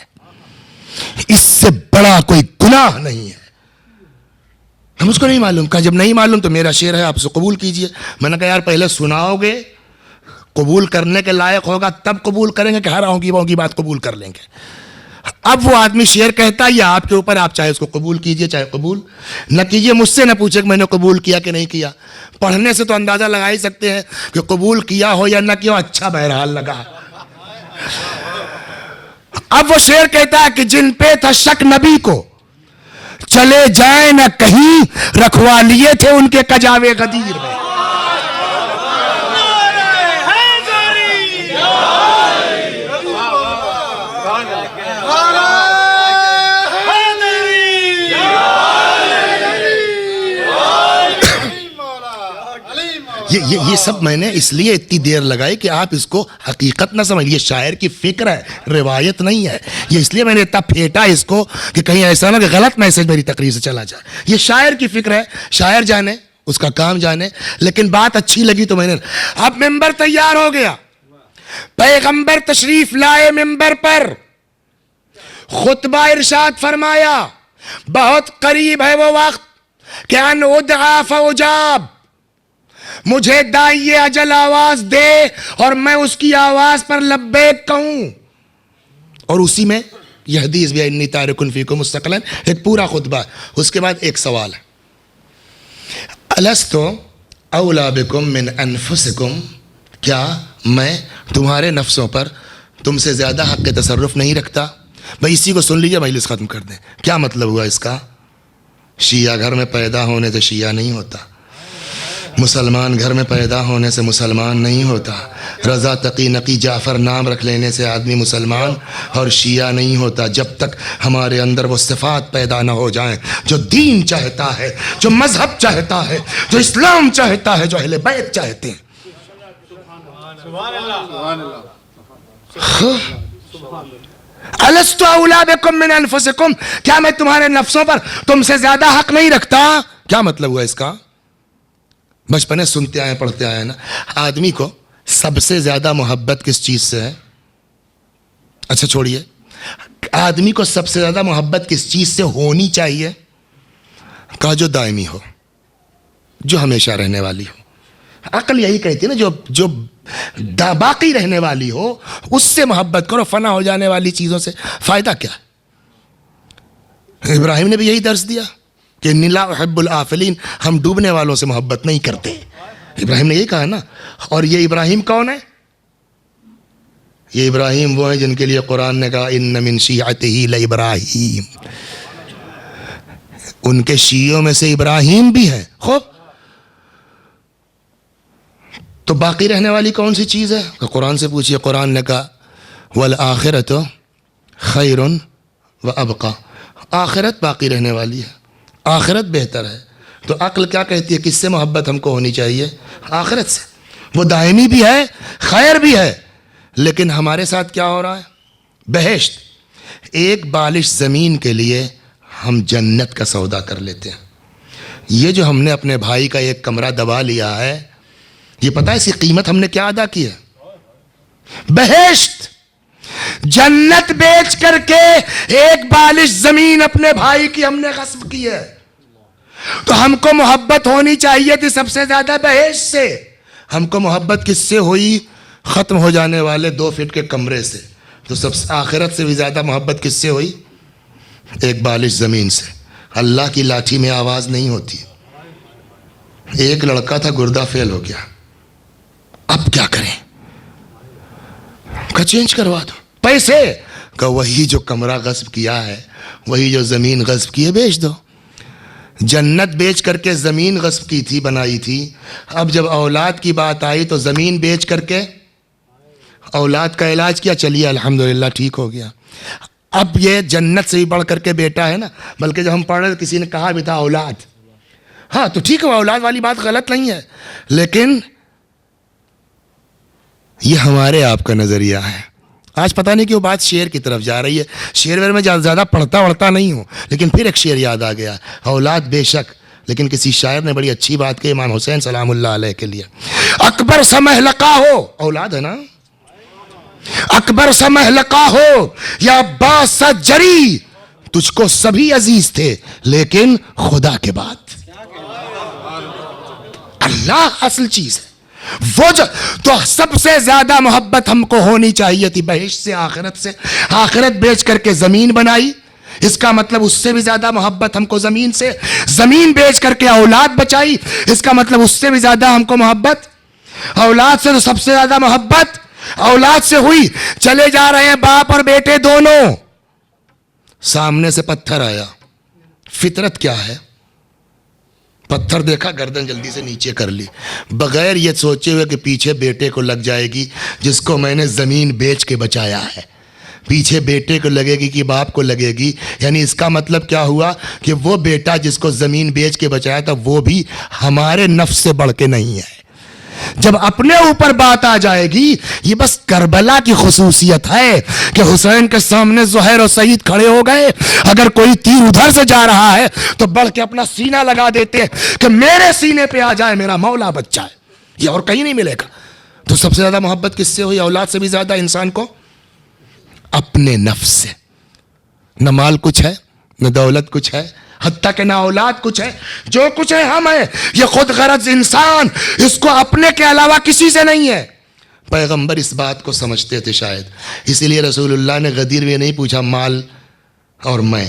Speaker 1: اس سے بڑا کوئی گناہ نہیں ہے. ہم اس کو نہیں معلوم. کہا جب نہیں معلوم تو میرا شعر ہے، آپ اسے قبول کیجئے. میں نے کہا یار پہلے سناؤ گے، قبول کرنے کے لائق ہوگا تب قبول کریں گے کہ ہر آؤں کی بات قبول کر لیں گے. اب وہ آدمی شعر کہتا ہے یہ آپ کے اوپر، آپ چاہے اس کو قبول کیجئے چاہے قبول نہ کیجئے. مجھ سے نہ پوچھے کہ میں نے قبول کیا کہ نہیں کیا. پڑھنے سے تو اندازہ لگا ہی سکتے ہیں کہ قبول کیا ہو یا نہ کیا ہو، اچھا بہرحال لگا. اب وہ شعر کہتا ہے کہ جن پہ تھا شک نبی کو، چلے جائیں نہ کہیں، رکھوا لیے تھے ان کے کجاوے غدیر میں. یہ سب میں نے اس لیے اتنی دیر لگائی کہ آپ اس کو حقیقت نہ سمجھ. یہ شاعر کی فکر ہے، روایت نہیں ہے. یہ اس لیے میں نے اتنا پھیٹا اس کو کہ کہیں ایسا نہ کہ غلط میسج میری تقریر سے چلا جائے. یہ شاعر کی فکر ہے، شاعر جانے، اس کا کام جانے. لیکن بات اچھی لگی تو میں نے. اب ممبر تیار ہو گیا، پیغمبر تشریف لائے ممبر پر، خطبہ ارشاد فرمایا بہت قریب ہے وہ وقت کہ ان ادعا فاجاب، مجھے داعی اجل آواز دے اور میں اس کی آواز پر لبیک کہوں. اور اسی میں یہ حدیث بھی انی تارک فیکم مستقلا، ایک پورا خطبہ. اس کے بعد ایک سوال ہے، الست اولی بکم من انفسکم، کیا میں تمہارے نفسوں پر تم سے زیادہ حق تصرف نہیں رکھتا؟ بھائی اسی کو سن لیجیے، مجلس ختم کر دیں. کیا مطلب ہوا اس کا؟ شیعہ گھر میں پیدا ہونے سے شیعہ نہیں ہوتا، مسلمان گھر میں پیدا ہونے سے مسلمان نہیں ہوتا، رضا تقی نقی جعفر نام رکھ لینے سے آدمی مسلمان اور شیعہ نہیں ہوتا، جب تک ہمارے اندر وہ صفات پیدا نہ ہو جائیں جو دین چاہتا ہے، جو مذہب چاہتا ہے، جو اسلام چاہتا ہے، جو اہل بیت چاہتے ہیں۔ الست اولی بکم من انفسکم، کیا میں تمہارے نفسوں پر تم سے زیادہ حق نہیں رکھتا؟ کیا مطلب ہوا اس کا؟ بچپنے سنتے آئے پڑھتے آئے نا، آدمی کو سب سے زیادہ محبت کس چیز سے ہے؟ اچھا چھوڑیے، آدمی کو سب سے زیادہ محبت کس چیز سے ہونی چاہیے؟ کہا جو دائمی ہو، جو ہمیشہ رہنے والی ہو۔ عقل یہی کہتی ہے نا، جو باقی رہنے والی ہو اس سے محبت کرو، فنا ہو جانے والی چیزوں سے فائدہ کیا؟ ابراہیم نے بھی یہی درس دیا کہ انی لا احب الآفلین، ہم ڈوبنے والوں سے محبت نہیں کرتے، ابراہیم نے یہی کہا نا۔ اور یہ ابراہیم کون ہے؟ یہ ابراہیم وہ ہیں جن کے لیے قرآن نے کہا ان من شیعتہ لابراہیم، ان کے شیعوں میں سے ابراہیم بھی ہے۔ خوب، تو باقی رہنے والی کون سی چیز ہے؟ قرآن سے پوچھئے، قرآن نے کہا والآخرۃ خیر وابقی، آخرت باقی رہنے والی ہے، آخرت بہتر ہے۔ تو عقل کیا کہتی ہے؟ کس سے محبت ہم کو ہونی چاہیے؟ آخرت سے، وہ دائمی بھی ہے، خیر بھی ہے۔ لیکن ہمارے ساتھ کیا ہو رہا ہے؟ بہشت، ایک بالش زمین کے لیے ہم جنت کا سودا کر لیتے ہیں۔ یہ جو ہم نے اپنے بھائی کا ایک کمرہ دبا لیا ہے، یہ پتہ ہے اس کی قیمت ہم نے کیا ادا کی ہے؟ بہشت، جنت بیچ کر کے ایک بالش زمین اپنے بھائی کی ہم نے غصب کی ہے۔ تو ہم کو محبت ہونی چاہیے تھی سب سے زیادہ بہشت سے، ہم کو محبت کس سے ہوئی؟ ختم ہو جانے والے 2 فٹ کے کمرے سے۔ تو سب سے آخرت سے بھی زیادہ محبت کس سے ہوئی؟ ایک بالش زمین سے۔ اللہ کی لاٹھی میں آواز نہیں ہوتی۔ ایک لڑکا تھا، گردہ فیل ہو گیا، اب کیا کریں؟ کہ چینج کروا دو، پیسے کہ وہی جو کمرہ غصب کیا ہے، وہی جو زمین غصب کی ہے بیچ دو۔ جنت بیچ کر کے زمین غصب کی تھی، بنائی تھی۔ اب جب اولاد کی بات آئی تو زمین بیچ کر کے اولاد کا علاج کیا، چلیے الحمدللہ ٹھیک ہو گیا۔ اب یہ جنت سے ہی بڑھ کر کے بیٹا ہے نا، بلکہ جب ہم پڑھ رہے کسی نے کہا بھی تھا اولاد، ہاں تو ٹھیک ہے، اولاد والی بات غلط نہیں ہے، لیکن یہ ہمارے آپ کا نظریہ ہے۔ آج پتہ نہیں کیوں بات شعر کی طرف جا رہی ہے، شعر ویر میں زیادہ پڑھتا نہیں ہوں، لیکن پھر ایک شعر یاد آ گیا، اولاد بے شک، لیکن کسی شاعر نے بڑی اچھی بات کی امام حسین سلام اللہ علیہ کے لیے، اکبر سا محلقہ ہو، اولاد ہے نا، اکبر سا محلقہ ہو یا عباس سا جری، تجھ کو سبھی عزیز تھے لیکن خدا کے بعد۔ اللہ اصل چیز ہے، وہ جو تو سب سے زیادہ محبت ہم کو ہونی چاہیے تھی بہشت سے، آخرت سے۔ آخرت بیچ کر کے زمین بنائی، اس کا مطلب اس سے بھی زیادہ محبت ہم کو زمین سے۔ زمین بیچ کر کے اولاد بچائی، اس کا مطلب اس سے بھی زیادہ ہم کو محبت۔ اولاد سے تو سب سے زیادہ محبت اولاد سے ہوئی۔ چلے جا رہے ہیں باپ اور بیٹے دونوں، سامنے سے پتھر آیا، فطرت کیا ہے؟ پتھر دیکھا، گردن جلدی سے نیچے کر لی، بغیر یہ سوچے ہوئے کہ پیچھے بیٹے کو لگ جائے گی جس کو میں نے زمین بیچ کے بچایا ہے، پیچھے بیٹے کو لگے گی کہ باپ کو لگے گی۔ یعنی اس کا مطلب کیا ہوا کہ وہ بیٹا جس کو زمین بیچ کے بچایا تھا وہ بھی ہمارے نفس سے بڑھ کے نہیں ہے۔ جب اپنے اوپر بات آ جائے گی، یہ بس کربلا کی خصوصیت ہے کہ حسین کے سامنے زہیر و سعید کھڑے ہو گئے، اگر کوئی تیر ادھر سے جا رہا ہے تو بڑھ کے اپنا سینہ لگا دیتے کہ میرے سینے پہ آ جائے، میرا مولا بچہ ہے، یہ اور کہیں نہیں ملے گا۔ تو سب سے زیادہ محبت کس سے ہوئی؟ اولاد سے بھی زیادہ انسان کو اپنے نفس سے۔ نہ مال کچھ ہے، نہ دولت کچھ ہے، حتیٰ کہ نہ اولاد کچھ ہے، جو کچھ ہے ہم ہیں۔ یہ خود غرض انسان، اس کو اپنے کے علاوہ کسی سے نہیں ہے۔ پیغمبر اس بات کو سمجھتے تھے شاید، اسی لیے رسول اللہ نے غدیر میں نہیں پوچھا مال اور میں،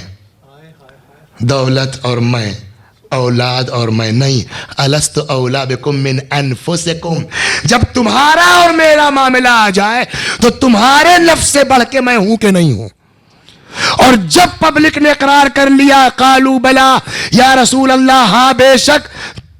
Speaker 1: دولت اور میں، اولاد اور میں، نہیں، الست اولی بکم من انفسکم۔ جب تمہارا اور میرا معاملہ آ جائے تو تمہارے نفس سے بڑھ کے میں ہوں کہ نہیں ہوں۔ اور جب پبلک نے اقرار کر لیا، قالوا بلا یا رسول اللہ، ہاں بے شک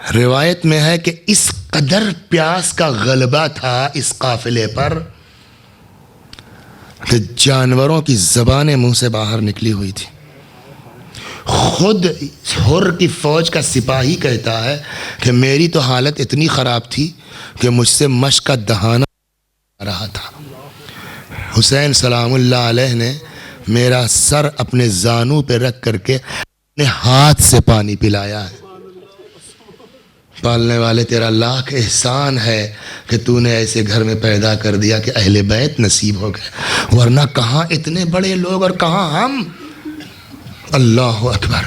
Speaker 1: روایت میں ہے کہ اس قدر پیاس کا غلبہ تھا اس قافلے پر کہ جانوروں کی زبانیں منہ سے باہر نکلی ہوئی تھی. خود حر کی فوج کا سپاہی کہتا ہے کہ میری تو حالت اتنی خراب تھی کہ مجھ سے مشک کا دہانہ آ رہا تھا. حسین سلام اللہ علیہ نے میرا سر اپنے زانوں پہ رکھ کر کے اپنے ہاتھ سے پانی پلایا ہے. پالنے والے تیرا لاکھ احسان ہے کہ تو نے ایسے گھر میں پیدا کر دیا کہ اہل بیت نصیب ہو گئے, ورنہ کہاں اتنے بڑے لوگ اور کہاں ہم. اللہ اکبر.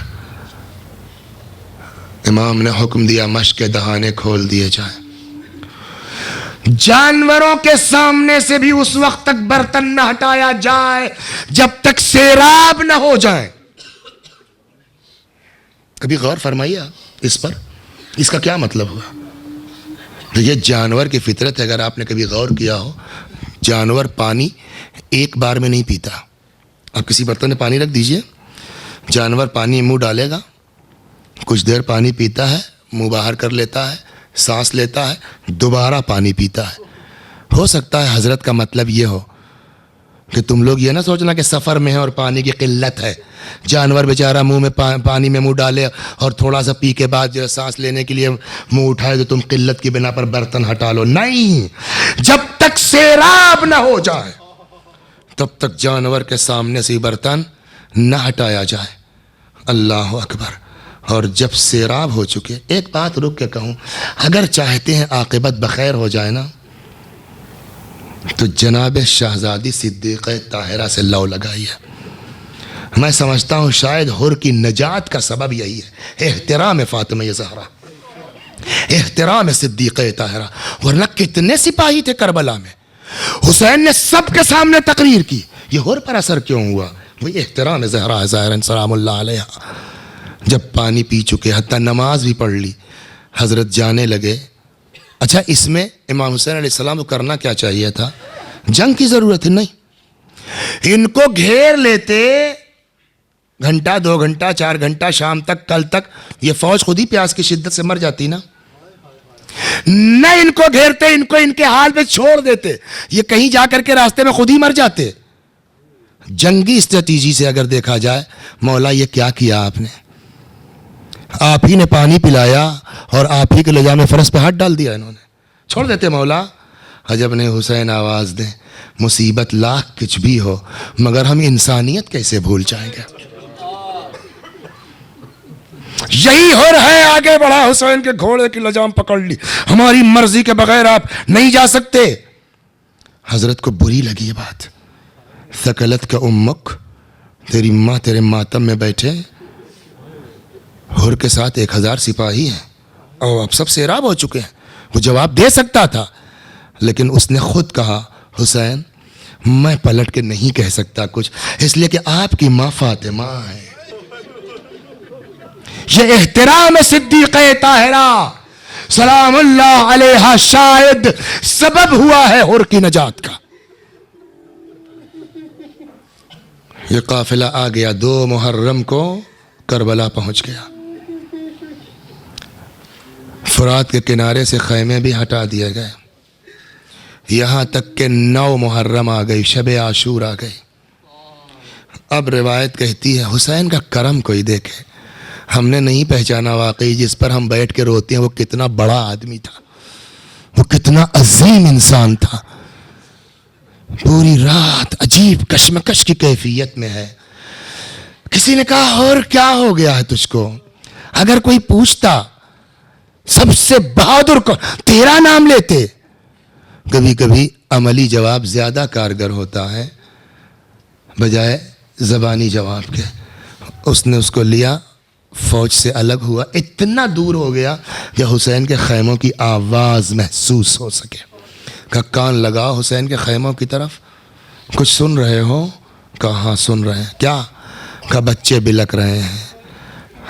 Speaker 1: امام نے حکم دیا مشک کے دہانے کھول دیے جائیں. جانوروں کے سامنے سے بھی اس وقت تک برتن نہ ہٹایا جائے جب تک سیراب نہ ہو جائیں. کبھی غور فرمائیے اس پر, اس کا کیا مطلب ہوا؟ تو یہ جانور کی فطرت ہے. اگر آپ نے کبھی غور کیا ہو, جانور پانی ایک بار میں نہیں پیتا. آپ کسی برتن میں پانی رکھ دیجئے, جانور پانی منہ ڈالے گا, کچھ دیر پانی پیتا ہے, منہ باہر کر لیتا ہے, سانس لیتا ہے, دوبارہ پانی پیتا ہے. ہو سکتا ہے حضرت کا مطلب یہ ہو کہ تم لوگ یہ نہ سوچنا کہ سفر میں ہے اور پانی کی قلت ہے, جانور بیچارہ منہ میں پانی میں منہ ڈالے اور تھوڑا سا پی کے بعد جو سانس لینے کے لیے منہ اٹھائے تو تم قلت کی بنا پر برتن ہٹا لو. نہیں, جب تک سیراب نہ ہو جائے تب تک جانور کے سامنے سے برتن نہ ہٹایا جائے. اللہ اکبر. اور جب سیراب ہو چکے, ایک بات رک کے کہوں, اگر چاہتے ہیں عاقبت بخیر ہو جائے نا تو جناب شہزادی صدیقہ طاہرہ سے لو لگائیے. میں سمجھتا ہوں شاید حر کی نجات کا سبب یہی ہے, احترام فاطمہ زہرا, احترام صدیقہ طاہرہ. ورنہ کتنے سپاہی تھے کربلا میں, حسین نے سب کے سامنے تقریر کی, یہ حر پر اثر کیوں ہوا؟ وہی احترام زہرا ظاہراً سلام اللہ علیہ. جب پانی پی چکے, حتیٰ نماز بھی پڑھ لی, حضرت جانے لگے. اچھا, اس میں امام حسین علیہ السلام کو کرنا کیا چاہیے تھا؟ جنگ کی ضرورت نہیں, ان کو گھیر لیتے, گھنٹہ 2 گھنٹہ 4 گھنٹہ شام تک کل تک یہ فوج خود ہی پیاس کی شدت سے مر جاتی نا. نہ ان کو گھیرتے, ان کو ان کے حال پہ چھوڑ دیتے, یہ کہیں جا کر کے راستے میں خود ہی مر جاتے. جنگی اسٹریٹجی سے اگر دیکھا جائے, مولا یہ کیا کیا آپ نے؟ آپ ہی نے پانی پلایا اور آپ ہی کے لجام فرس پہ ہاتھ ڈال دیا انہوں نے. چھوڑ دیتے مولا. عجب نے حسین آواز دیں, مصیبت لاکھ کچھ بھی ہو مگر ہم انسانیت کیسے بھول جائیں گے؟ یہی ہو رہا ہے, آگے بڑھا حسین کے گھوڑے کی لجام پکڑ لی, ہماری مرضی کے بغیر آپ نہیں جا سکتے. حضرت کو بری لگی یہ بات. ثقلت کا امک, تیری ماں تیرے ماتم میں بیٹھے, حر کے ساتھ 1000 سپاہی ہیں اور اب سب سیراب ہو چکے ہیں. وہ جواب دے سکتا تھا لیکن اس نے خود کہا, حسین میں پلٹ کے نہیں کہہ سکتا کچھ, اس لیے کہ آپ کی ماں فاطمہ ہے. یہ احترام صدیقہ طاہرہ سلام اللہ علیہا شاید سبب ہوا ہے حر کی نجات کا. یہ قافلہ آ گیا, 2 محرم کو کربلا پہنچ گیا. فرات کے کنارے سے خیمے بھی ہٹا دیے گئے, یہاں تک کہ 9 محرم آ گئی, شب عاشور آ گئی. اب روایت کہتی ہے حسین کا کرم کوئی دیکھے, ہم نے نہیں پہچانا واقعی جس پر ہم بیٹھ کے روتے ہیں وہ کتنا بڑا آدمی تھا, وہ کتنا عظیم انسان تھا. پوری رات عجیب کشمکش کی کیفیت میں ہے. کسی نے کہا اور کیا ہو گیا ہے تجھ کو؟ اگر کوئی پوچھتا سب سے بہادر کو تیرا نام لیتے. کبھی کبھی عملی جواب زیادہ کارگر ہوتا ہے بجائے زبانی جواب کے. اس نے اس کو لیا, فوج سے الگ ہوا, اتنا دور ہو گیا کہ حسین کے خیموں کی آواز محسوس ہو سکے. کہ کان لگاؤ حسین کے خیموں کی طرف, کچھ سن رہے ہو؟ کہاں سن رہے ہیں. کیا؟ کہ بچے بلک رہے ہیں,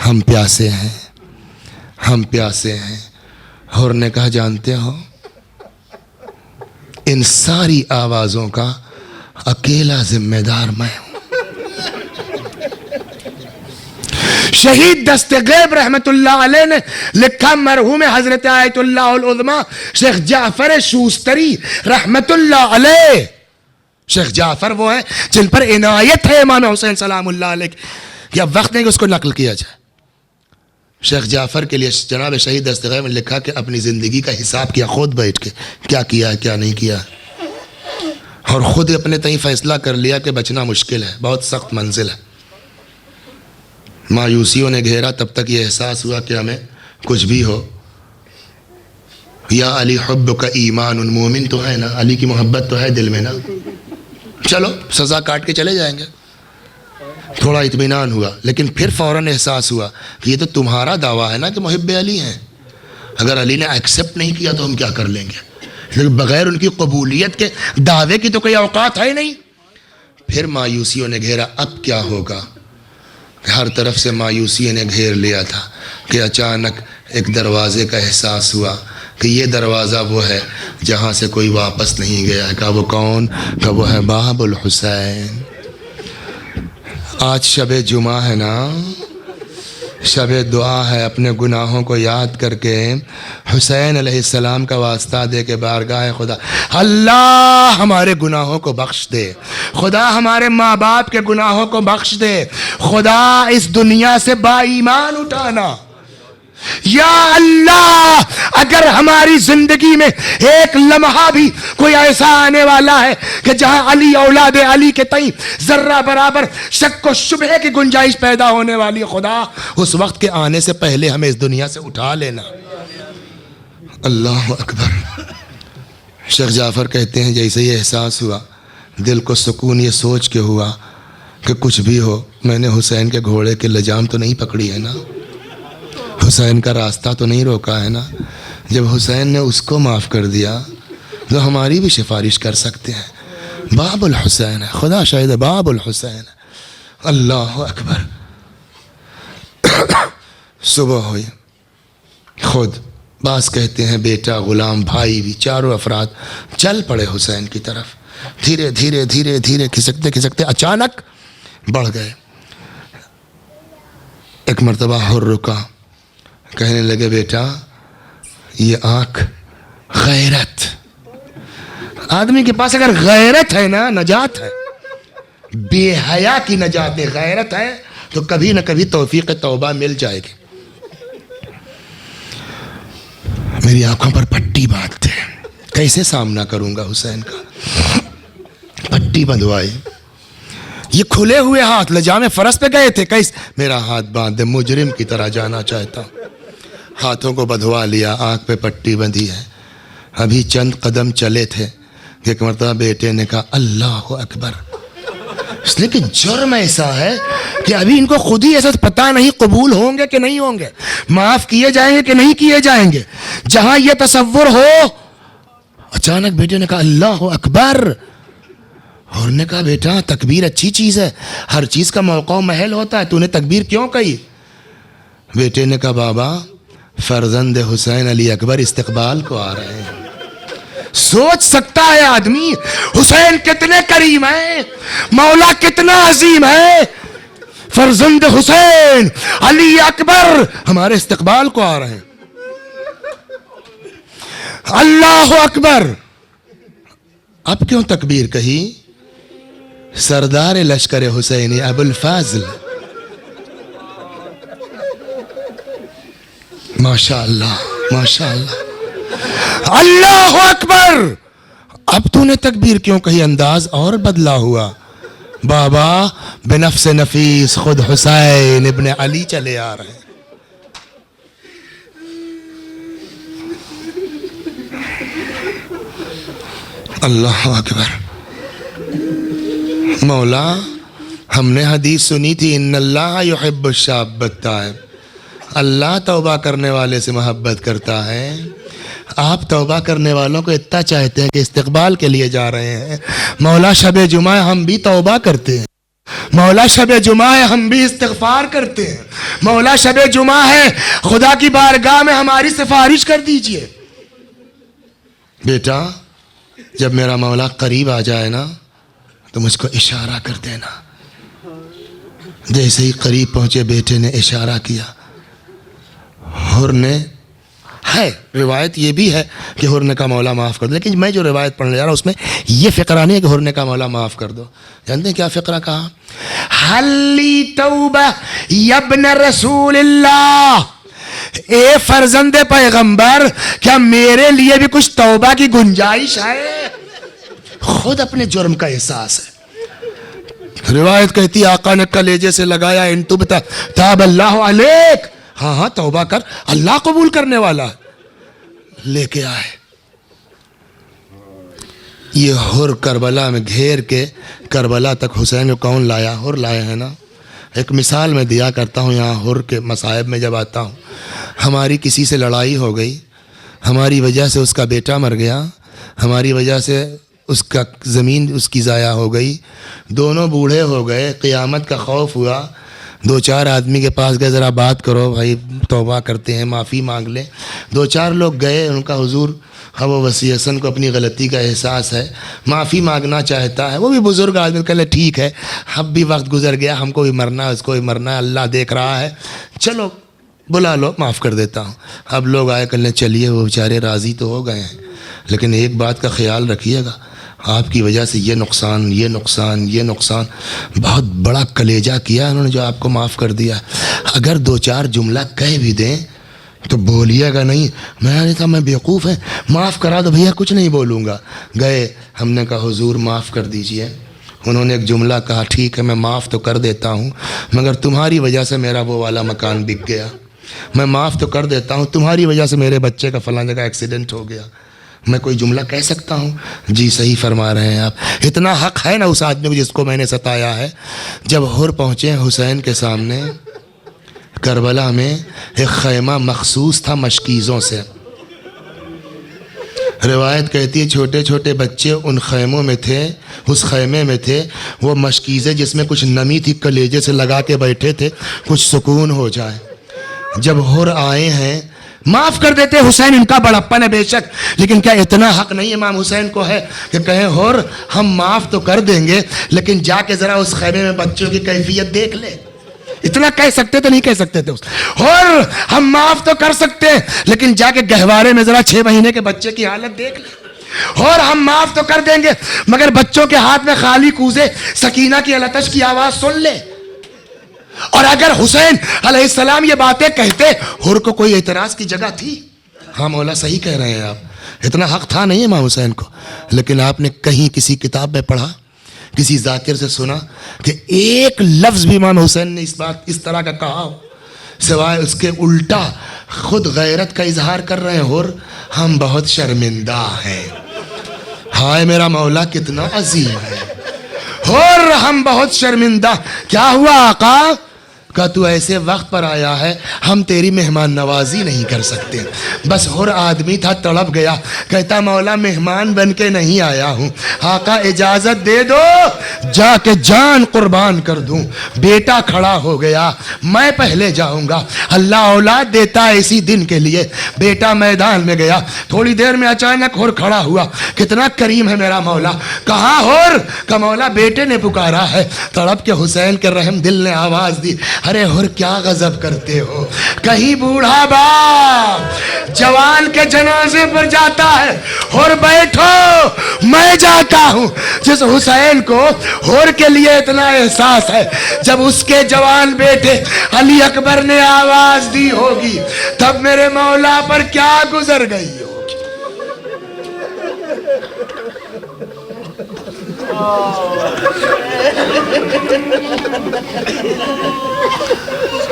Speaker 1: ہم پیاسے ہیں, ہم پیاسے ہیں. حر نے کہا جانتے ہو ان ساری آوازوں کا اکیلا ذمہ دار میں ہوں. شہید دست غیب رحمت اللہ علیہ نے لکھا، مرحوم حضرت آیت اللہ العظمی شیخ جعفر شوستری رحمت اللہ علیہ. شیخ جعفر وہ ہیں جن پر عنایت ہے امام حسین سلام اللہ علیہ کی. اب وقت نہیں کہ اس کو نقل کیا جائے. شیخ جعفر کے لیے جناب شہید دست غیب نے لکھا کہ اپنی زندگی کا حساب کیا خود بیٹھ کے، کیا کیا ہے کیا نہیں کیا، اور خود اپنے تئیں فیصلہ کر لیا کہ بچنا مشکل ہے، بہت سخت منزل ہے. مایوسیوں نے گھیرا، تب تک یہ احساس ہوا کہ ہمیں کچھ بھی ہو، یا علی حب کا ایمان، مومن تو ہے نا، علی کی محبت تو ہے دل میں نا، چلو سزا کاٹ کے چلے جائیں گے. تھوڑا اطمینان ہوا، لیکن پھر فوراً احساس ہوا کہ یہ تو تمہارا دعویٰ ہے نا کہ محب علی ہیں، اگر علی نے ایکسیپٹ نہیں کیا تو ہم کیا کر لیں گے، لیکن بغیر ان کی قبولیت کے دعوے کی تو کوئی اوقات ہے نہیں. پھر مایوسیوں نے گھیرا، اب کیا ہوگا. ہر طرف سے مایوسی نے گھیر لیا تھا کہ اچانک ایک دروازے کا احساس ہوا کہ یہ دروازہ وہ ہے جہاں سے کوئی واپس نہیں گیا. کہا وہ کون؟ کہا وہ ہے باب الحسین. آج شب جمعہ ہے نا، شب دعا ہے. اپنے گناہوں کو یاد کر کے حسین علیہ السلام کا واسطہ دے کے بارگاہ خدا، اللہ ہمارے گناہوں کو بخش دے، خدا ہمارے ماں باپ کے گناہوں کو بخش دے، خدا اس دنیا سے با ایمان اٹھانا. یا اللہ اگر ہماری زندگی میں ایک لمحہ بھی کوئی ایسا آنے والا ہے کہ جہاں علی اولاد علی کے تئیں ذرہ برابر شک و شبہ کی گنجائش پیدا ہونے والی، خدا اس وقت کے آنے سے پہلے ہمیں اس دنیا سے اٹھا لینا. اللہ اکبر. شیخ جعفر کہتے ہیں جیسے یہ احساس ہوا، دل کو سکون یہ سوچ کے ہوا کہ کچھ بھی ہو میں نے حسین کے گھوڑے کے لجام تو نہیں پکڑی ہے نا، حسین کا راستہ تو نہیں روکا ہے نا. جب حسین نے اس کو معاف کر دیا تو ہماری بھی سفارش کر سکتے ہیں. باب الحسین ہے، خدا شاہد باب الحسین ہے. اللہ اکبر. صبح ہوئی، خود بعض کہتے ہیں بیٹا، غلام، بھائی بھی، چاروں افراد چل پڑے حسین کی طرف. دھیرے دھیرے دھیرے دھیرے کھسکتے کھسکتے اچانک بڑھ گئے. ایک مرتبہ ہر رکا، کہنے لگے بیٹا یہ آنکھ غیرت، آدمی کے پاس اگر غیرت ہے نا نجات ہے، بے حیا کی نجات ہے. غیرت ہے تو کبھی نہ کبھی توفیق توبہ مل جائے گی. میری آنکھوں پر پٹی باندھتے، کیسے سامنا کروں گا حسین کا. پٹی بندھوائی، یہ کھلے ہوئے ہاتھ لجام فرس پہ گئے تھے، کیسے میرا ہاتھ باندھ دے، مجرم کی طرح جانا چاہتا ہوں. ہاتھوں کو بدھوا لیا، آنکھ پہ پٹی بندھی ہے. ابھی چند قدم چلے تھے کہ ایک مرتبہ بیٹے نے کہا اللہ اکبر. اس لیے کہ جرم ایسا ہے کہ ابھی ان کو خود ہی ایسا پتہ نہیں قبول ہوں گے کہ نہیں ہوں گے، معاف کیے جائیں گے کہ نہیں کیے جائیں گے. جہاں یہ تصور ہو، اچانک بیٹے نے کہا اللہ اکبر. اور نے کہا بیٹا تکبیر اچھی چیز ہے، ہر چیز کا موقع و محل ہوتا ہے، تو نے تکبیر کیوں کہی؟ بیٹے نے کہا بابا فرزند حسین علی اکبر استقبال کو آ رہے ہیں. سوچ سکتا ہے آدمی حسین کتنے کریم ہیں، مولا کتنا عظیم ہے. فرزند حسین علی اکبر ہمارے استقبال کو آ رہے ہیں. اللہ اکبر. اب کیوں تکبیر کہی؟ سردار لشکر حسینی ابو الفاضل، ماشاء اللہ ماشاء اللہ. اللہ اکبر. اب تو نے تکبیر کیوں کہی؟ انداز اور بدلا ہوا. بابا بنفس نفیس خود حسین ابن علی چلے آ رہے ہیں. اللہ اکبر. مولا ہم نے حدیث سنی تھی ان اللہ یحب الشاب التائب، اللہ توبہ کرنے والے سے محبت کرتا ہے. آپ توبہ کرنے والوں کو اتنا چاہتے ہیں کہ استقبال کے لیے جا رہے ہیں. مولا شب جمعہ ہم بھی توبہ کرتے ہیں، مولا شب جمعہ ہے ہم بھی استغفار کرتے ہیں، مولا شب جمعہ ہے خدا کی بارگاہ میں ہماری سفارش کر دیجئے. بیٹا جب میرا مولا قریب آ جائے نا تو مجھ کو اشارہ کر دینا. جیسے ہی قریب پہنچے بیٹے نے اشارہ کیا، حر نے، ہے روایت یہ بھی ہے کہ حر نے کہا مولا معاف کر دو، لیکن میں جو روایت پڑھنے جا رہا ہوں اس میں یہ فقرہ نہیں ہے کہ حر نے کہا مولا معاف کر دو. جانتے ہیں کیا فقرہ کہا؟ حلی توبہ یبن رسول اللہ، اے فرزند پیغمبر کیا میرے لیے بھی کچھ توبہ کی گنجائش ہے؟ خود اپنے جرم کا احساس ہے. روایت کہتی آقا نے کلیجے سے لگایا، ان تبت تاب اللہ علیک، ہاں ہاں توبہ کر، اللہ قبول کرنے والا ہے. لے کے آئے یہ حر، کربلا میں گھیر کے کربلا تک حسین کو کون لایا؟ حر لائے ہیں نا. ایک مثال میں دیا کرتا ہوں یہاں حر کے مصائب میں جب آتا ہوں. ہماری کسی سے لڑائی ہو گئی، ہماری وجہ سے اس کا بیٹا مر گیا، ہماری وجہ سے اس کا زمین اس کی ضائع ہو گئی، دونوں بوڑھے ہو گئے، قیامت کا خوف ہوا. دو چار آدمی کے پاس گئے، ذرا بات کرو بھائی، توبہ کرتے ہیں، معافی مانگ لیں. دو چار لوگ گئے، ان کا حضور وہ وسیع حسن کو اپنی غلطی کا احساس ہے، معافی مانگنا چاہتا ہے. وہ بھی بزرگ آدمی، کہہ لے ٹھیک ہے، اب بھی وقت گزر گیا، ہم کو بھی مرنا ہے، اس کو بھی مرنا ہے، اللہ دیکھ رہا ہے، چلو بلا لو، معاف کر دیتا ہوں. اب لوگ آئے کہنے چلیے، وہ بیچارے راضی تو ہو گئے ہیں، لیکن ایک بات کا خیال رکھیے گا، آپ کی وجہ سے یہ نقصان، یہ نقصان، یہ نقصان، بہت بڑا کلیجہ کیا انہوں نے جو آپ کو معاف کر دیا. اگر دو چار جملہ کہہ بھی دیں تو بولیے گا نہیں. میں نے کہا میں بیوقوف ہے، معاف کرا دو بھیا، کچھ نہیں بولوں گا. گئے، ہم نے کہا حضور معاف کر دیجئے. انہوں نے ایک جملہ کہا، ٹھیک ہے میں معاف تو کر دیتا ہوں، مگر تمہاری وجہ سے میرا وہ والا مکان بک گیا. میں معاف تو کر دیتا ہوں، تمہاری وجہ سے میرے بچے کا فلاں جگہ ایکسیڈنٹ ہو گیا. میں کوئی جملہ کہہ سکتا ہوں؟ جی صحیح فرما رہے ہیں آپ. اتنا حق ہے نا اس آدمی کو جس کو میں نے ستایا ہے. جب حر پہنچے حسین کے سامنے، کربلا میں ایک خیمہ مخصوص تھا مشکیزوں سے. روایت کہتی ہے چھوٹے چھوٹے بچے ان خیموں میں تھے، اس خیمے میں تھے. وہ مشکیزیں جس میں کچھ نمی تھی، کلیجے سے لگا کے بیٹھے تھے، کچھ سکون ہو جائے. جب حر آئے ہیں، معاف کر دیتے حسین، ان کا بڑپن ہے بے شک، لیکن کیا اتنا حق نہیں امام حسین کو ہے کہ کہیں حر ہم معاف تو کر دیں گے، لیکن جا کے ذرا اس خیمے میں بچوں کی کیفیت دیکھ لے؟ اتنا کہہ سکتے تھے؟ نہیں کہہ سکتے تھے. حر ہم معاف تو کر سکتے ہیں، لیکن جا کے گہوارے میں ذرا 6 مہینے کے بچے کی حالت دیکھ لے. اور ہم معاف تو کر دیں گے، مگر بچوں کے ہاتھ میں خالی کوزے، سکینہ کی التش کی آواز سن لے. اور اگر حسین علیہ السلام یہ باتیں کہتے، حر کو کوئی اعتراض کی جگہ تھی؟ ہاں مولا صحیح کہہ رہے ہیں آپ، اتنا حق تھا نہیں امام حسین کو. لیکن آپ نے کہیں کسی کتاب میں پڑھا، کسی ذاکر سے سنا کہ ایک لفظ بھی امام حسین نے اس طرح کا کہا ہو، سوائے اس کے الٹا خود غیرت کا اظہار کر رہے ہیں. حر ہم بہت شرمندہ ہیں، ہائے میرا مولا کتنا عظیم ہے. حر ہم بہت شرمندہ. کیا ہوا آقا؟ کہ تو ایسے وقت پر آیا ہے، ہم تیری مہمان نوازی نہیں کر سکتے. بس حر آدمی تھا، تڑپ گیا، کہتا مولا مہمان بن کے نہیں آیا ہوں، آقا اجازت دے دو جا کے جان قربان کر دوں. بیٹا کھڑا ہو گیا، میں پہلے جاؤں گا، اللہ اولاد دیتا ہے اسی دن کے لیے. بیٹا میدان میں گیا، تھوڑی دیر میں اچانک حر کھڑا ہوا. کتنا کریم ہے میرا مولا. کہاں حر؟ کہ مولا بیٹے نے پکارا ہے. تڑپ کے حسین کے رحم دل نے آواز دی، ارے حر کیا غضب کرتے ہو؟ کہیں بوڑھا باپ جوان کے جنازے پر جاتا ہے، حر بیٹھو میں جاتا ہوں. جس حسین کو حر کے لیے اتنا احساس ہے، جب اس کے جوان بیٹے علی اکبر نے آواز دی ہوگی، تب میرے مولا پر کیا گزر گئی ہوگی.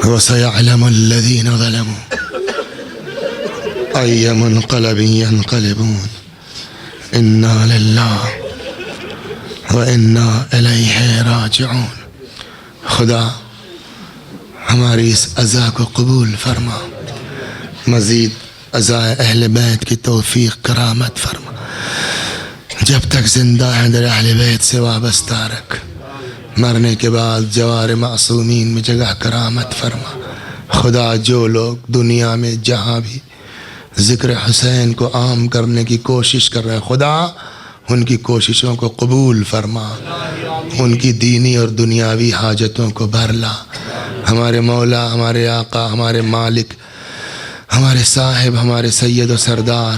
Speaker 1: وَسَيَعْلَمُ الَّذِينَ ظَلَمُوا أَيَّ مُنْقَلَبٍ يَنْقَلِبُونَ إِنَّا لِلَّهِ وَإِنَّا إِلَيْهِ رَاجِعُونَ. خدا ہماری اس عزا کو قبول فرما، مزید عزا اہل بیت کی توفیق کرامت فرما. جب تک زندہ ہیں در اہل بیت سے وابستہ رکھ، مرنے کے بعد جوار معصومین میں جگہ کرامت فرما. خدا جو لوگ دنیا میں جہاں بھی ذکر حسین کو عام کرنے کی کوشش کر رہے ہیں، خدا ان کی کوششوں کو قبول فرما، ان کی دینی اور دنیاوی حاجتوں کو بھر لا۔ ہمارے مولا، ہمارے آقا، ہمارے مالک، ہمارے صاحب، ہمارے سید و سردار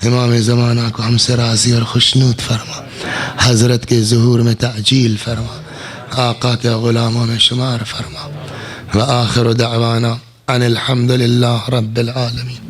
Speaker 1: امام زمانہ کو ہم سے راضی اور خوشنود فرما، حضرت کے ظہور میں تعجیل فرما، آقا کے غلاموں میں شمار فرما۔ وآخر دعوانا ان الحمد للہ رب العالمین۔